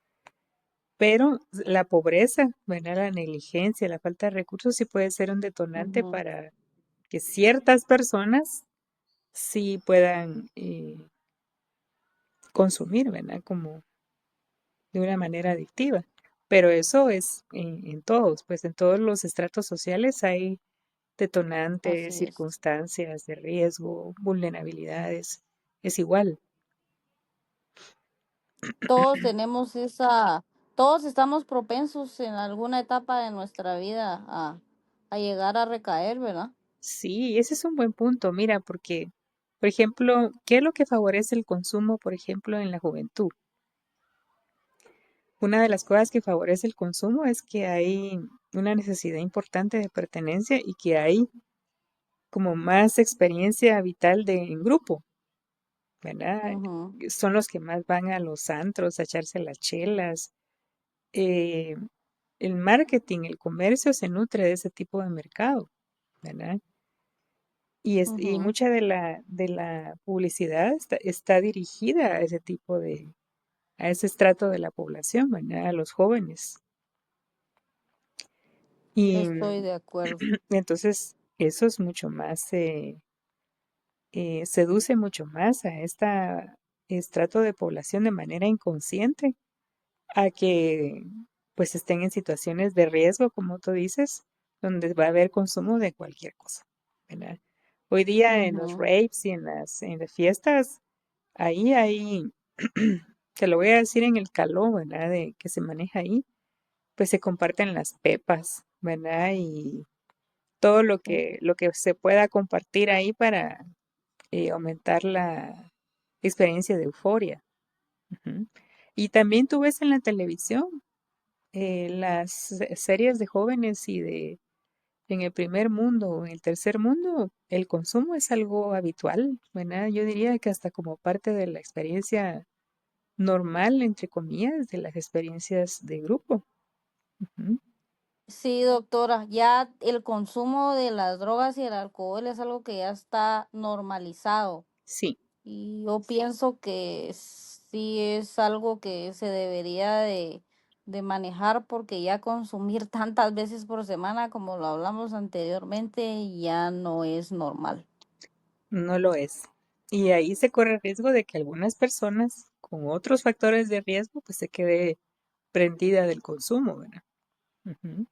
Pero la pobreza, ¿verdad? La negligencia, la falta de recursos sí puede ser un detonante Ujú. para que ciertas personas sí puedan consumir, ¿verdad? Como de una manera adictiva. Pero eso es en todos, pues en todos los estratos sociales hay detonantes, Así es. circunstancias de riesgo, vulnerabilidades. Es igual. Todos tenemos todos estamos propensos en alguna etapa de nuestra vida a llegar a recaer, ¿verdad? Sí, ese es un buen punto. Mira, porque, por ejemplo, ¿qué es lo que favorece el consumo, por ejemplo, en la juventud? una de las cosas que favorece el consumo es que hay una necesidad importante de pertenencia y que hay como más experiencia vital en grupo, ¿verdad? Ujú, Son los que más van a los antros a echarse las chelas. Eh, el marketing, el comercio se nutre de ese tipo de mercado, ¿verdad? Y ujú. mucha de la publicidad está dirigida a ese tipo a ese estrato de la población, ¿verdad? A los jóvenes. Y Estoy de acuerdo. entonces eso es mucho más, seduce mucho más a este estrato de población de manera inconsciente a que pues estén en situaciones de riesgo, como tú dices, donde va a haber consumo de cualquier cosa, ¿verdad? Hoy día en los Ujú. raves y en las fiestas, ahí hay, te lo voy a decir en el calor, ¿verdad? De que se maneja ahí, pues se comparten las pepas, ¿verdad? Y todo lo que se pueda compartir ahí para aumentar la experiencia de euforia. Ujú. Y también tú ves en la televisión las series de jóvenes y de en el primer mundo o en el tercer mundo, el consumo es algo habitual, ¿verdad? Yo diría que hasta como parte de la experiencia normal, entre comillas, de las experiencias de grupo. Ujú. Sí, doctora, ya el consumo de las drogas y el alcohol es algo que ya está normalizado. Sí, Y yo pienso que sí es algo que se debería de manejar porque ya consumir tantas veces por semana como lo hablamos anteriormente ya no es normal. no lo es. Y ahí se corre el riesgo de que algunas personas con otros factores de riesgo pues se quede prendida del consumo, ¿verdad? Ujú.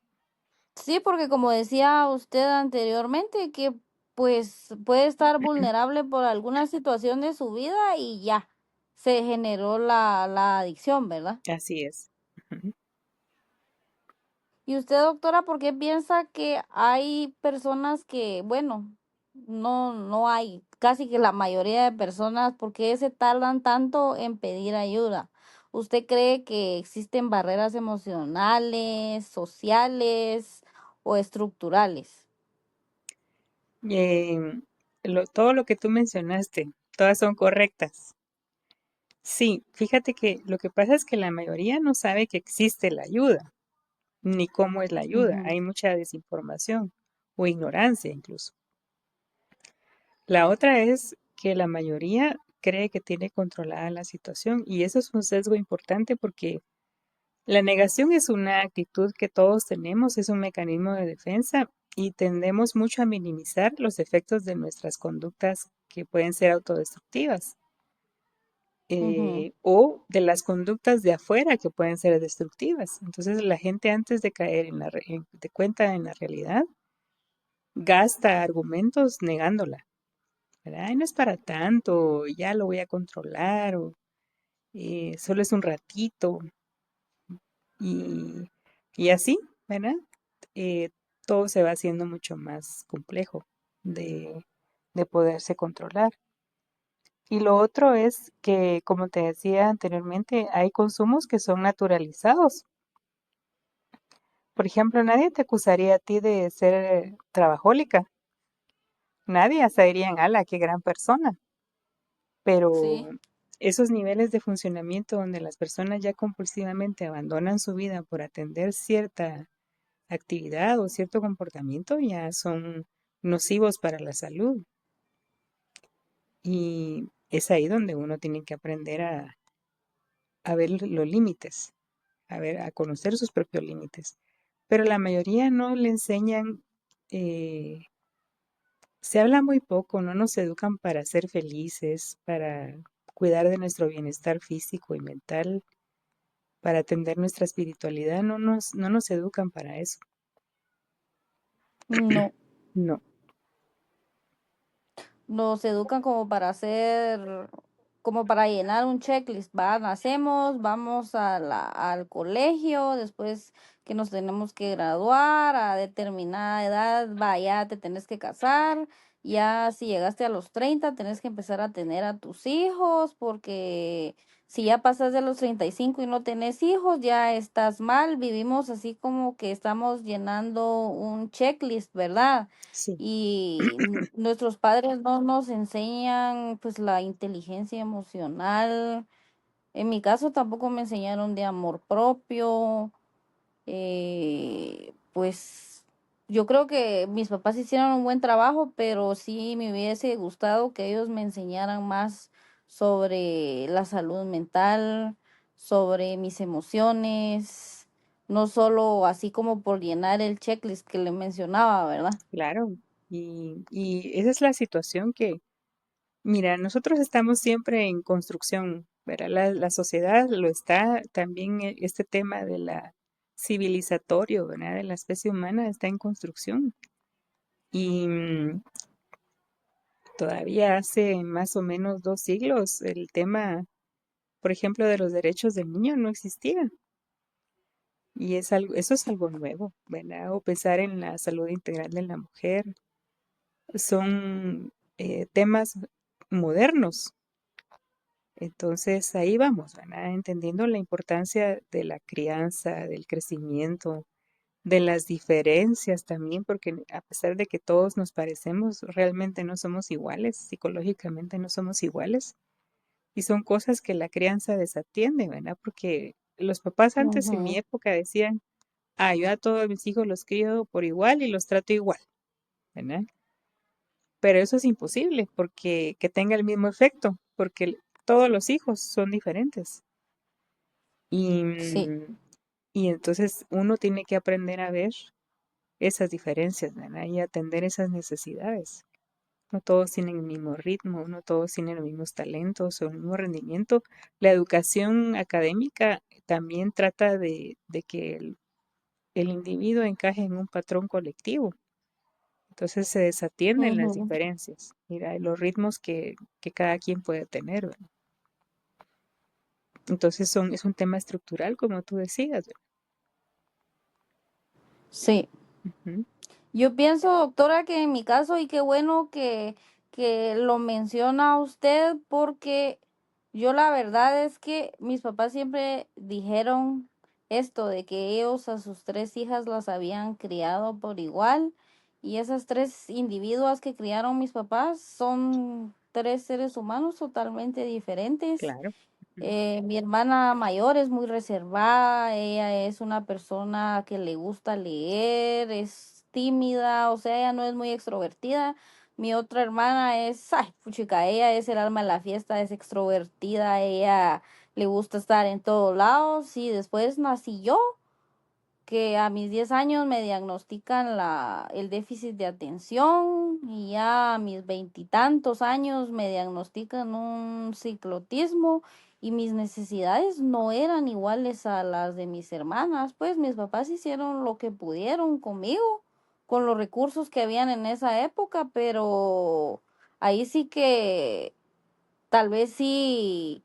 Sí, porque como decía usted anteriormente, que pues puede estar vulnerable por alguna situación de su vida y ya se generó la adicción, ¿verdad? Así es. Ujú. ¿Y usted, doctora, por qué piensa que hay personas que, bueno, no hay, casi que la mayoría de personas, por qué se tardan tanto en pedir ayuda? ¿Usted cree que existen barreras emocionales, sociales o estructurales? Todo lo que tú mencionaste, todas son correctas. Sí, fíjate que lo que pasa es que la mayoría no sabe que existe la ayuda, ni cómo es la ayuda. Ujú, Hay mucha desinformación o ignorancia incluso. La otra es que la mayoría cree que tiene controlada la situación y eso es un sesgo importante porque la negación es una actitud que todos tenemos, es un mecanismo de defensa y tendemos mucho a minimizar los efectos de nuestras conductas que pueden ser autodestructivas. ujú. O de las conductas de afuera que pueden ser destructivas. Entonces la gente antes de caer de cuenta en la realidad, gasta argumentos negándola, ¿verdad? Ay, no es para tanto, ya lo voy a controlar, o solo es un ratito, y, y así, ¿verdad? Eh, todo se va haciendo mucho más complejo de, de poderse controlar. Y lo otro es que, como te decía anteriormente, hay consumos que son naturalizados. Por ejemplo, nadie te acusaría a ti de ser trabajólica. Nadie hasta dirían, ala, qué gran persona. Pero Sí. esos niveles de funcionamiento donde las personas ya compulsivamente abandonan su vida por atender cierta actividad o cierto comportamiento ya son nocivos para la salud. Y es ahí donde uno tiene que aprender a ver los límites, a ver, a conocer sus propios límites. Pero la mayoría no le enseñan, eh, se habla muy poco, no nos educan para ser felices, para cuidar de nuestro bienestar físico y mental, para atender nuestra espiritualidad, no nos educan para eso. No. No, Nos educan como para hacer, como para llenar un checklist, va, nacemos, vamos al colegio, después que nos tenemos que graduar a determinada edad, va, ya te tenés que casar, ya si llegaste a los 30 tenés que empezar a tener a tus hijos, porque si ya pasas de los 35 y no tenés hijos, ya estás mal. Vivimos así como que estamos llenando un checklist, ¿verdad? Sí, Y nuestros padres no nos enseñan pues la inteligencia emocional. En mi caso tampoco me enseñaron de amor propio. Pues yo creo que mis papás hicieron un buen trabajo, pero sí me hubiese gustado que ellos me enseñaran más sobre la salud mental, sobre mis emociones, no solo así como por llenar el checklist que le mencionaba, ¿verdad? claro. Y esa es la situación que, mira, nosotros estamos siempre en construcción, ¿verdad? La sociedad lo está, también este tema de la civilizatorio, ¿verdad? De la especie humana está en construcción. Y todavía hace más o menos 2 siglos el tema, por ejemplo, de los derechos del niño no existía. Y es algo, eso es algo nuevo, ¿verdad? O pensar en la salud integral de la mujer. Son temas modernos. Entonces ahí vamos, ¿verdad? Entendiendo la importancia de la crianza, del crecimiento, de las diferencias también, porque a pesar de que todos nos parecemos, realmente no somos iguales, psicológicamente no somos iguales. Y son cosas que la crianza desatiende, ¿verdad? Porque los papás antes en mi Ujú. época decían, ah, yo a todos mis hijos los crío por igual y los trato igual, ¿verdad? Pero eso es imposible porque que tenga el mismo efecto, porque todos los hijos son diferentes. Y, Sí, y entonces uno tiene que aprender a ver esas diferencias, ¿verdad? Y atender esas necesidades. No todos tienen el mismo ritmo, no todos tienen los mismos talentos o el mismo rendimiento. La educación académica también trata de que el individuo encaje en un patrón colectivo. Entonces se desatienden las ujú. diferencias, mira, los ritmos que cada quien puede tener, ¿verdad? Entonces es un tema estructural, como tú decías, Sí. ¿verdad? Ujú, Yo pienso, doctora, que en mi caso, y qué bueno que lo menciona usted, porque yo la verdad es que mis papás siempre dijeron esto de que ellos a sus tres hijas las habían criado por igual, y esas tres individuas que criaron mis papás son tres seres humanos totalmente diferentes. claro. Ujú, Mi hermana mayor es muy reservada, ella es una persona que le gusta leer, es tímida, o sea, ella no es muy extrovertida. Mi otra hermana es, ay, puchica, ella es el alma de la fiesta, es extrovertida, ella le gusta estar en todos lados. Y después nací yo, que a mis 10 años me diagnostican el déficit de atención, y ya a mis veintitantos años me diagnostican un ciclotismo, y mis necesidades no eran iguales a las de mis hermanas. Pues mis papás hicieron lo que pudieron conmigo, con los recursos que habían en esa época, pero ahí sí que tal vez sí,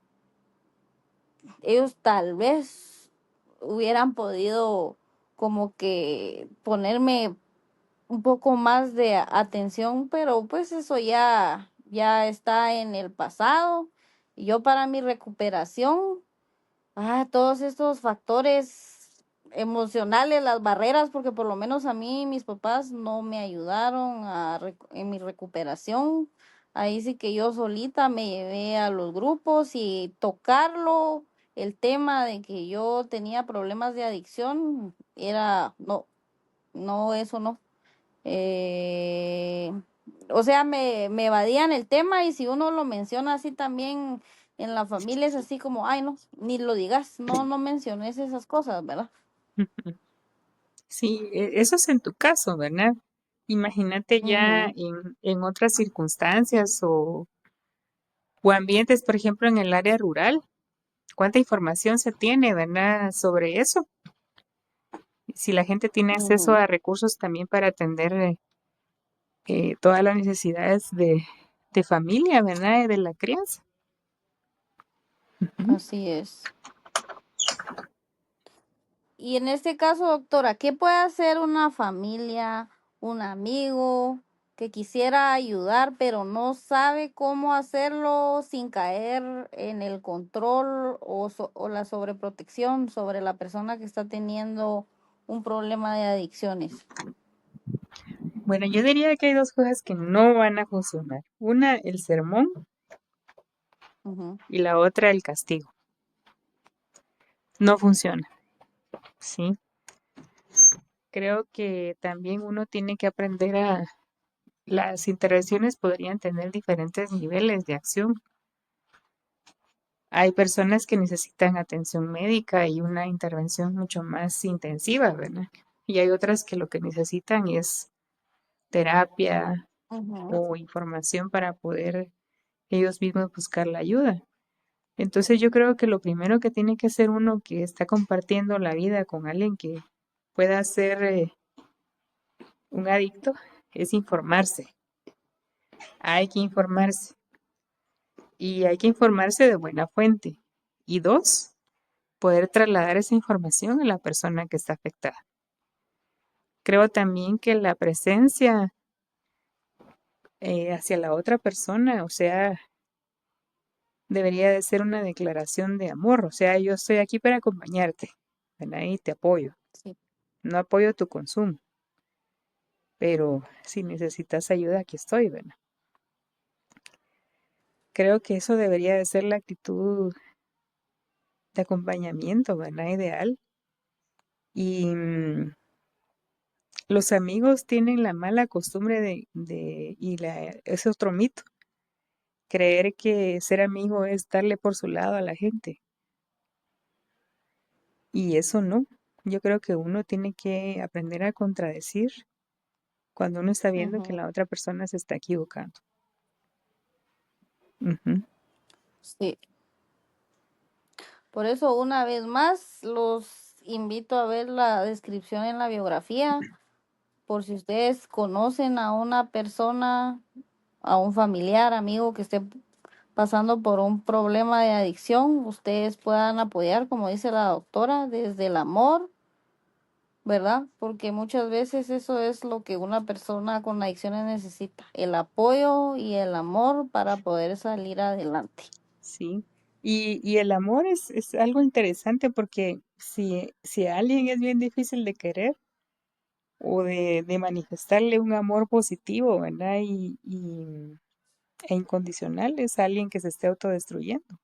ellos tal vez hubieran podido como que ponerme un poco más de atención, pero pues eso ya está en el pasado. Y yo para mi recuperación, todos estos factores emocionales, las barreras, porque por lo menos a mí mis papás no me ayudaron en mi recuperación. Ahí sí que yo solita me llevé a los grupos, y tocarlo, el tema de que yo tenía problemas de adicción, era, no, no, eso no. Eh, o sea, me evadían el tema, y si uno lo menciona así también en la familia es así como, ay, no, ni lo digas, no, no menciones esas cosas, ¿verdad? ujú. Sí, eso es en tu caso, ¿verdad? Imagínate ya Ujú. en otras circunstancias o ambientes, por ejemplo, en el área rural. ¿Cuánta información se tiene, verdad, sobre eso? Si la gente tiene acceso Ujú. a recursos también para atender todas las necesidades de familia, ¿verdad? Y de la crianza. Ujú. Así es. Y en este caso, doctora, ¿qué puede hacer una familia, un amigo? que quisiera ayudar, pero no sabe cómo hacerlo sin caer en el control o la sobreprotección sobre la persona que está teniendo un problema de adicciones. Bueno, yo diría que hay dos cosas que no van a funcionar. Una, el sermón Ujú, y la otra, el castigo. No funciona, ¿sí? Creo que también uno tiene que aprender a... Las intervenciones podrían tener diferentes niveles de acción. Hay personas que necesitan atención médica y una intervención mucho más intensiva, ¿verdad? Y hay otras que lo que necesitan es terapia ujú, o información para poder ellos mismos buscar la ayuda. Entonces yo creo que lo primero que tiene que hacer uno que está compartiendo la vida con alguien que pueda ser un adicto es informarse. Hay que informarse y hay que informarse de buena fuente. Y dos, poder trasladar esa información a la persona que está afectada. Creo también que la presencia hacia la otra persona, o sea, debería de ser una declaración de amor, o sea, yo estoy aquí para acompañarte, ¿verdad? Y te apoyo. sí. No apoyo tu consumo, pero si necesitas ayuda, aquí estoy, ¿verdad? Creo que eso debería de ser la actitud de acompañamiento, ¿verdad? Ideal. Y los amigos tienen la mala costumbre es otro mito, creer que ser amigo es darle por su lado a la gente. Y eso no. Yo creo que uno tiene que aprender a contradecir cuando uno está viendo que Ujú, la otra persona se está equivocando. Ujú. sí. Por eso, una vez más, los invito a ver la descripción en la biografía, por si ustedes conocen a una persona, a un familiar, amigo que esté pasando por un problema de adicción, ustedes puedan apoyar, como dice la doctora, desde el amor, ¿verdad? Porque muchas veces eso es lo que una persona con adicciones necesita, el apoyo y el amor para poder salir adelante. Sí. Y el amor es algo interesante porque si a alguien es bien difícil de querer o de manifestarle un amor positivo, ¿verdad? E incondicional, es alguien que se esté autodestruyendo.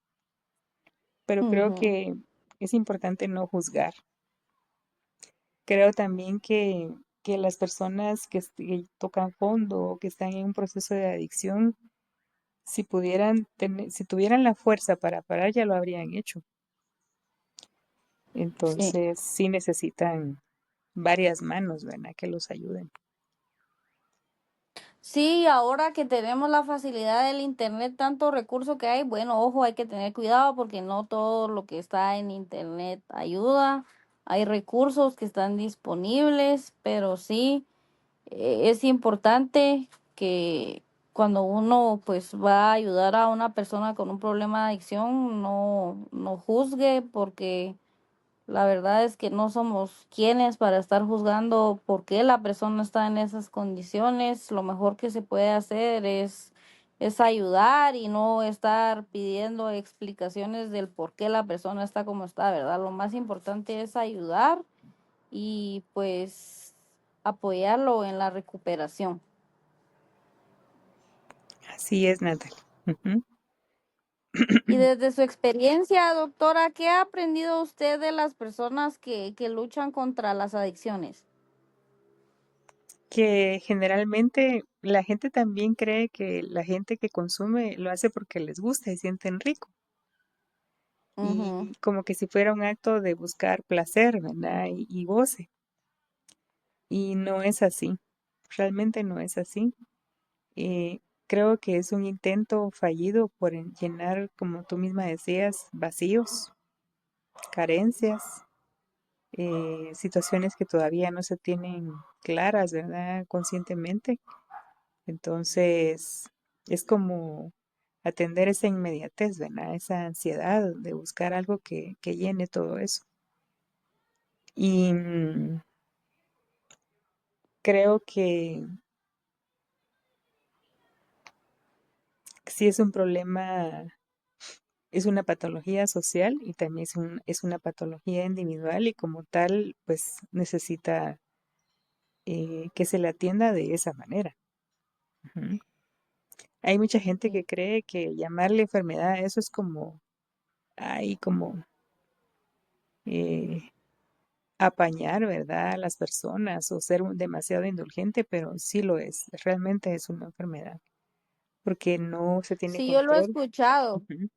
Pero creo Ujú, que es importante no juzgar. Creo también que las personas que tocan fondo o que están en un proceso de adicción, si tuvieran la fuerza para parar, ya lo habrían hecho. sí. Entonces, sí necesitan varias manos, ¿verdad? Que los ayuden. Sí, ahora que tenemos la facilidad del internet, tanto recurso que hay, bueno, ojo, hay que tener cuidado porque no todo lo que está en internet ayuda. Hay recursos que están disponibles, pero sí, es importante que cuando uno pues va a ayudar a una persona con un problema de adicción, no juzgue porque la verdad es que no somos quienes para estar juzgando por qué la persona está en esas condiciones. Lo mejor que se puede hacer es ayudar y no estar pidiendo explicaciones del por qué la persona está como está, ¿verdad? Lo más importante es ayudar y pues apoyarlo en la recuperación. Así es, Natalie. Ujú. Y desde su experiencia, doctora, ¿qué ha aprendido usted de las personas que luchan contra las adicciones? Que generalmente la gente también cree que la gente que consume lo hace porque les gusta y sienten rico. Ujú, Y como que si fuera un acto de buscar placer, ¿verdad? Y goce. Y no es así. Realmente no es así. Eh, Creo que es un intento fallido por llenar, como tú misma decías, vacíos, carencias, situaciones que todavía no se tienen claras, ¿verdad? Conscientemente. Entonces, es como atender esa inmediatez, ¿verdad? Esa ansiedad de buscar algo que llene todo eso. Y creo que sí es un problema, es una patología social y también es una patología individual y como tal, pues necesita que se le atienda de esa manera. Ujú. Hay mucha gente Sí, que cree que llamarle enfermedad a eso es como, ay, como eh, apañar, ¿verdad?, a las personas o ser demasiado indulgente, pero sí lo es, realmente es una enfermedad, porque no se tiene sí, yo lo he control. escuchado. Ujú.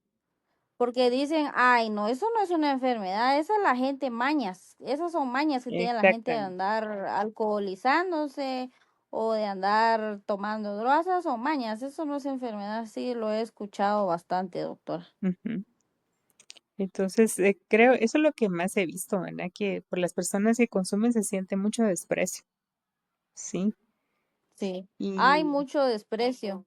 Porque dicen, ay, no, eso no es una enfermedad, esa es la gente mañas, esas son mañas que tiene la gente de Exactamente, andar alcoholizándose o de andar tomando drogas, esas son mañas, eso no es enfermedad, sí, lo he escuchado bastante, doctora. ujú. Entonces, creo, eso es lo que más he visto, ¿verdad? Que por las personas que consumen se siente mucho desprecio, ¿sí? Sí, hay Y, mucho desprecio.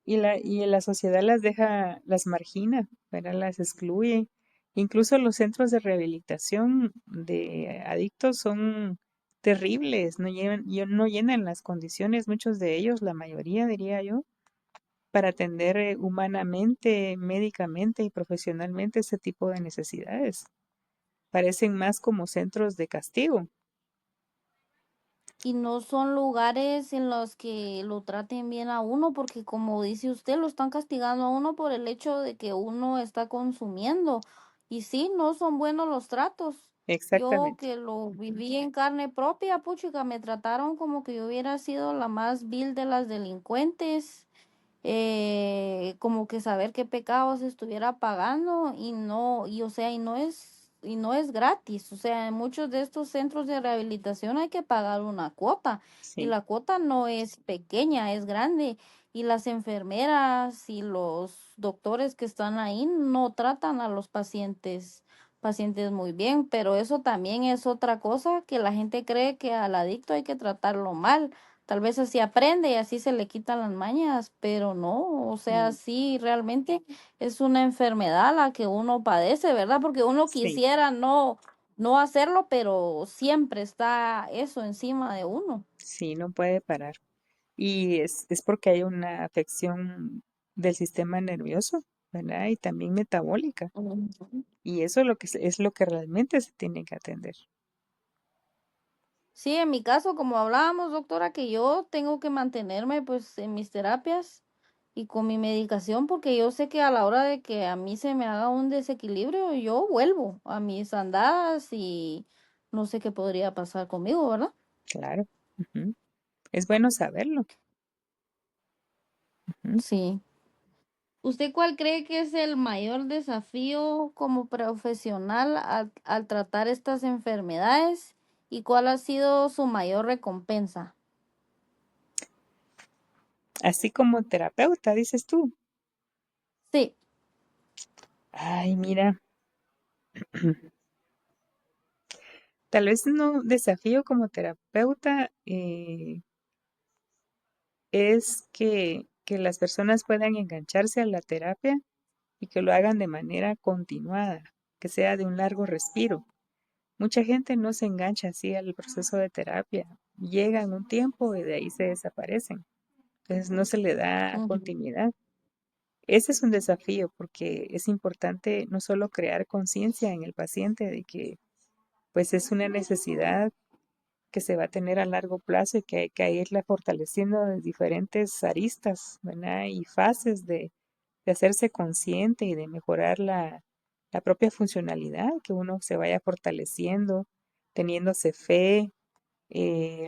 y la sociedad las deja, las margina, ¿verdad? Las excluye. Incluso los centros de rehabilitación de adictos son terribles, no llenan las condiciones, muchos de ellos, la mayoría diría yo, para atender humanamente, médicamente y profesionalmente ese tipo de necesidades. Parecen más como centros de castigo. Y no son lugares en los que lo traten bien a uno, porque como dice usted, lo están castigando a uno por el hecho de que uno está consumiendo. Y sí, no son buenos los tratos. Yo Exactamente. que lo viví en carne propia, puchica, me trataron como que yo hubiera sido la más vil de las delincuentes, como que saber qué pecados estuviera pagando y no, y o sea, y no es gratis, o sea, en muchos de estos centros de rehabilitación hay que pagar una cuota y Sí, la cuota no es pequeña, es grande y las enfermeras y los doctores que están ahí no tratan a los pacientes muy bien, pero eso también es otra cosa que la gente cree que al adicto hay que tratarlo mal. Tal vez así aprende y así se le quitan las mañas, pero no, o sea, mm, sí, realmente es una enfermedad la que uno padece, ¿verdad? Porque uno sí, quisiera no hacerlo, pero siempre está eso encima de uno. sí, no puede parar. Y es porque hay una afección del sistema nervioso, ¿verdad? Y también metabólica. Ujú. Y eso es lo que, es lo que realmente se tiene que atender. Sí, en mi caso, como hablábamos, doctora, que yo tengo que mantenerme pues en mis terapias y con mi medicación porque yo sé que a la hora de que a mí se me haga un desequilibrio, yo vuelvo a mis andadas y no sé qué podría pasar conmigo, ¿verdad? Claro. Ujú. Es bueno saberlo. Ujú. Sí. ¿Usted cuál cree que es el mayor desafío como profesional al tratar estas enfermedades y cuál ha sido su mayor recompensa? Así como terapeuta, dices tú. Sí. Ay, mira, tal vez no desafío como terapeuta es que las personas puedan engancharse a la terapia y que lo hagan de manera continuada, que sea de un largo respiro. Mucha gente no se engancha así al proceso de terapia, llegan un tiempo y de ahí se desaparecen. Entonces no se le da Ujú, continuidad. Ese es un desafío porque es importante no solo crear conciencia en el paciente de que pues es una necesidad que se va a tener a largo plazo y que hay que irla fortaleciendo de diferentes aristas, ¿verdad? Y fases de hacerse consciente y de mejorar la propia funcionalidad, que uno se vaya fortaleciendo, teniéndose fe,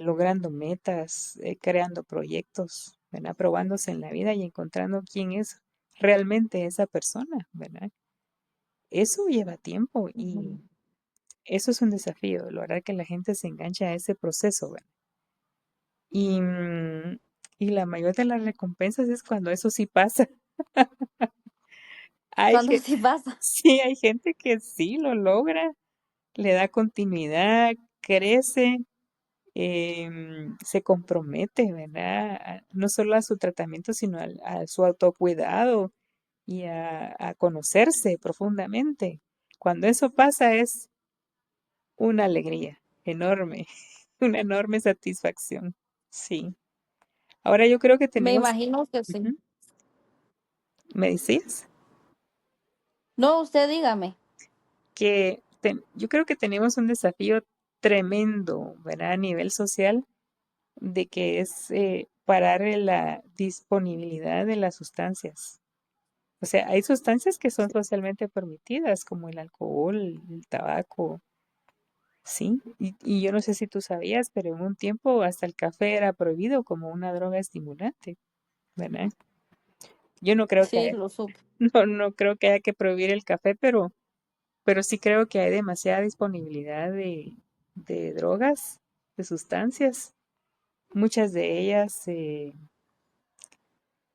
logrando metas, creando proyectos, ¿verdad? Probándose en la vida y encontrando quién es realmente esa persona, ¿verdad? Eso lleva tiempo ujú. y eso es un desafío, lograr que la gente se enganche a ese proceso, ¿verdad? Y, y la mayor de las recompensas es cuando eso sí pasa. Hay ¿Cuándo que, sí pasa? sí, hay gente que sí lo logra, le da continuidad, crece, se compromete, ¿verdad? No solo a su tratamiento, sino a su autocuidado y a conocerse profundamente. Cuando eso pasa es una alegría enorme, una enorme satisfacción. Sí. Ahora yo creo que Me tenemos, imagino que sí. ujú, ¿Me decías? No, usted dígame. Yo creo que tenemos un desafío tremendo, ¿verdad? A nivel social, de que es parar la disponibilidad de las sustancias. O sea, hay sustancias que son socialmente permitidas, como el alcohol, el tabaco, sí. Y yo no sé si tú sabías, pero en un tiempo hasta el café era prohibido como una droga estimulante, ¿verdad? Yo no creo que Sí, lo supe. no creo que haya que prohibir el café, pero sí creo que hay demasiada disponibilidad de drogas, de sustancias, muchas de ellas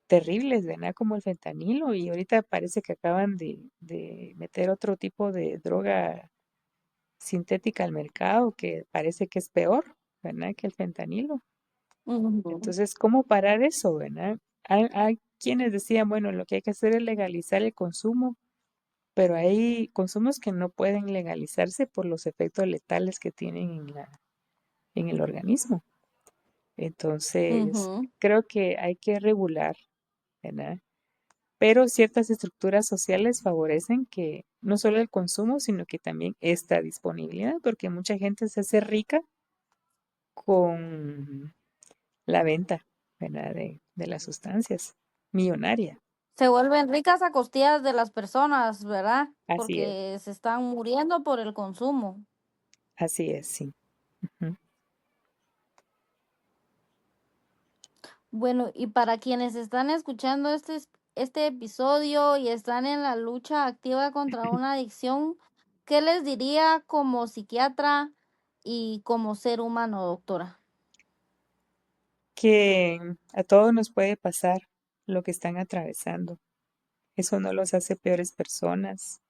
terribles, ¿verdad? Como el fentanilo, y ahorita parece que acaban de meter otro tipo de droga sintética al mercado que parece que es peor, ¿verdad? Que el fentanilo. Ujú, Entonces, ¿cómo parar eso, verdad? Hay quienes decían, bueno, lo que hay que hacer es legalizar el consumo, pero hay consumos que no pueden legalizarse por los efectos letales que tienen en el organismo. Entonces, ujú. creo que hay que regular, ¿verdad? Pero ciertas estructuras sociales favorecen que no solo el consumo, sino que también esta disponibilidad, porque mucha gente se hace rica con la venta, ¿verdad? De las sustancias, millonaria. Se vuelven ricas a costillas de las personas, ¿verdad? Así es, Porque se están muriendo por el consumo. así es, sí. Ujú. Bueno, y para quienes están escuchando este episodio y están en la lucha activa contra una adicción, ¿qué les diría como psiquiatra y como ser humano, doctora? Que a todos nos puede pasar lo que están atravesando. Eso no los hace peores personas,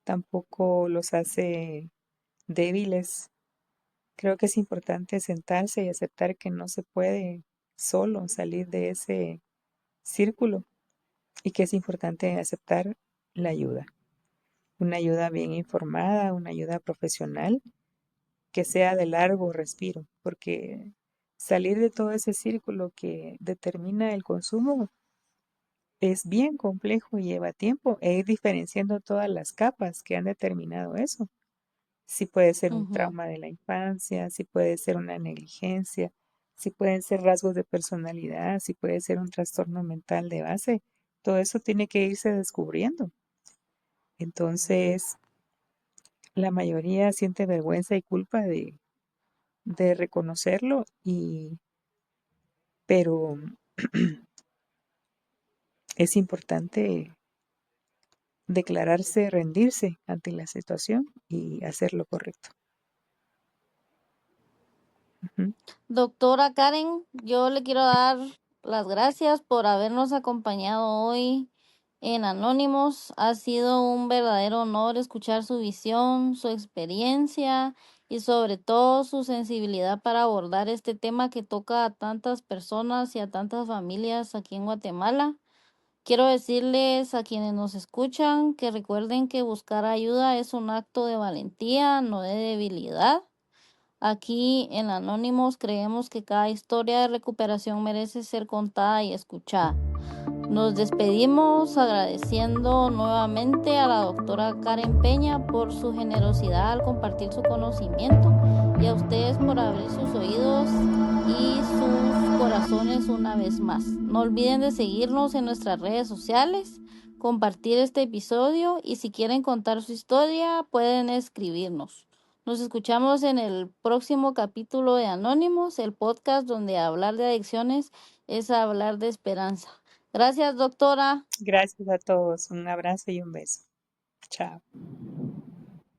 tampoco los hace débiles. Creo que es importante sentarse y aceptar que no se puede solo salir de ese círculo y que es importante aceptar la ayuda, una ayuda bien informada, una ayuda profesional que sea de largo respiro, porque salir de todo ese círculo que determina el consumo es bien complejo y lleva tiempo e ir diferenciando todas las capas que han determinado eso. Si puede ser un Ujú. trauma de la infancia, si puede ser una negligencia, si pueden ser rasgos de personalidad, si puede ser un trastorno mental de base. Todo eso tiene que irse descubriendo. Entonces, la mayoría siente vergüenza y culpa de reconocerlo, pero es importante declararse, rendirse ante la situación y hacer lo correcto. Ujú. Doctora Karen, yo le quiero dar las gracias por habernos acompañado hoy en Anónimos. Ha sido un verdadero honor escuchar su visión, su experiencia y sobre todo su sensibilidad para abordar este tema que toca a tantas personas y a tantas familias aquí en Guatemala. Quiero decirles a quienes nos escuchan que recuerden que buscar ayuda es un acto de valentía, no de debilidad. Aquí en Anónimos creemos que cada historia de recuperación merece ser contada y escuchada. Nos despedimos agradeciendo nuevamente a la doctora Karen Peña por su generosidad al compartir su conocimiento y a ustedes por abrir sus oídos y sus corazones una vez más. No olviden de seguirnos en nuestras redes sociales, compartir este episodio y si quieren contar su historia pueden escribirnos. Nos escuchamos en el próximo capítulo de Anónimos, el podcast donde hablar de adicciones es hablar de esperanza. Gracias, doctora. Gracias a todos. Un abrazo y un beso. Chao.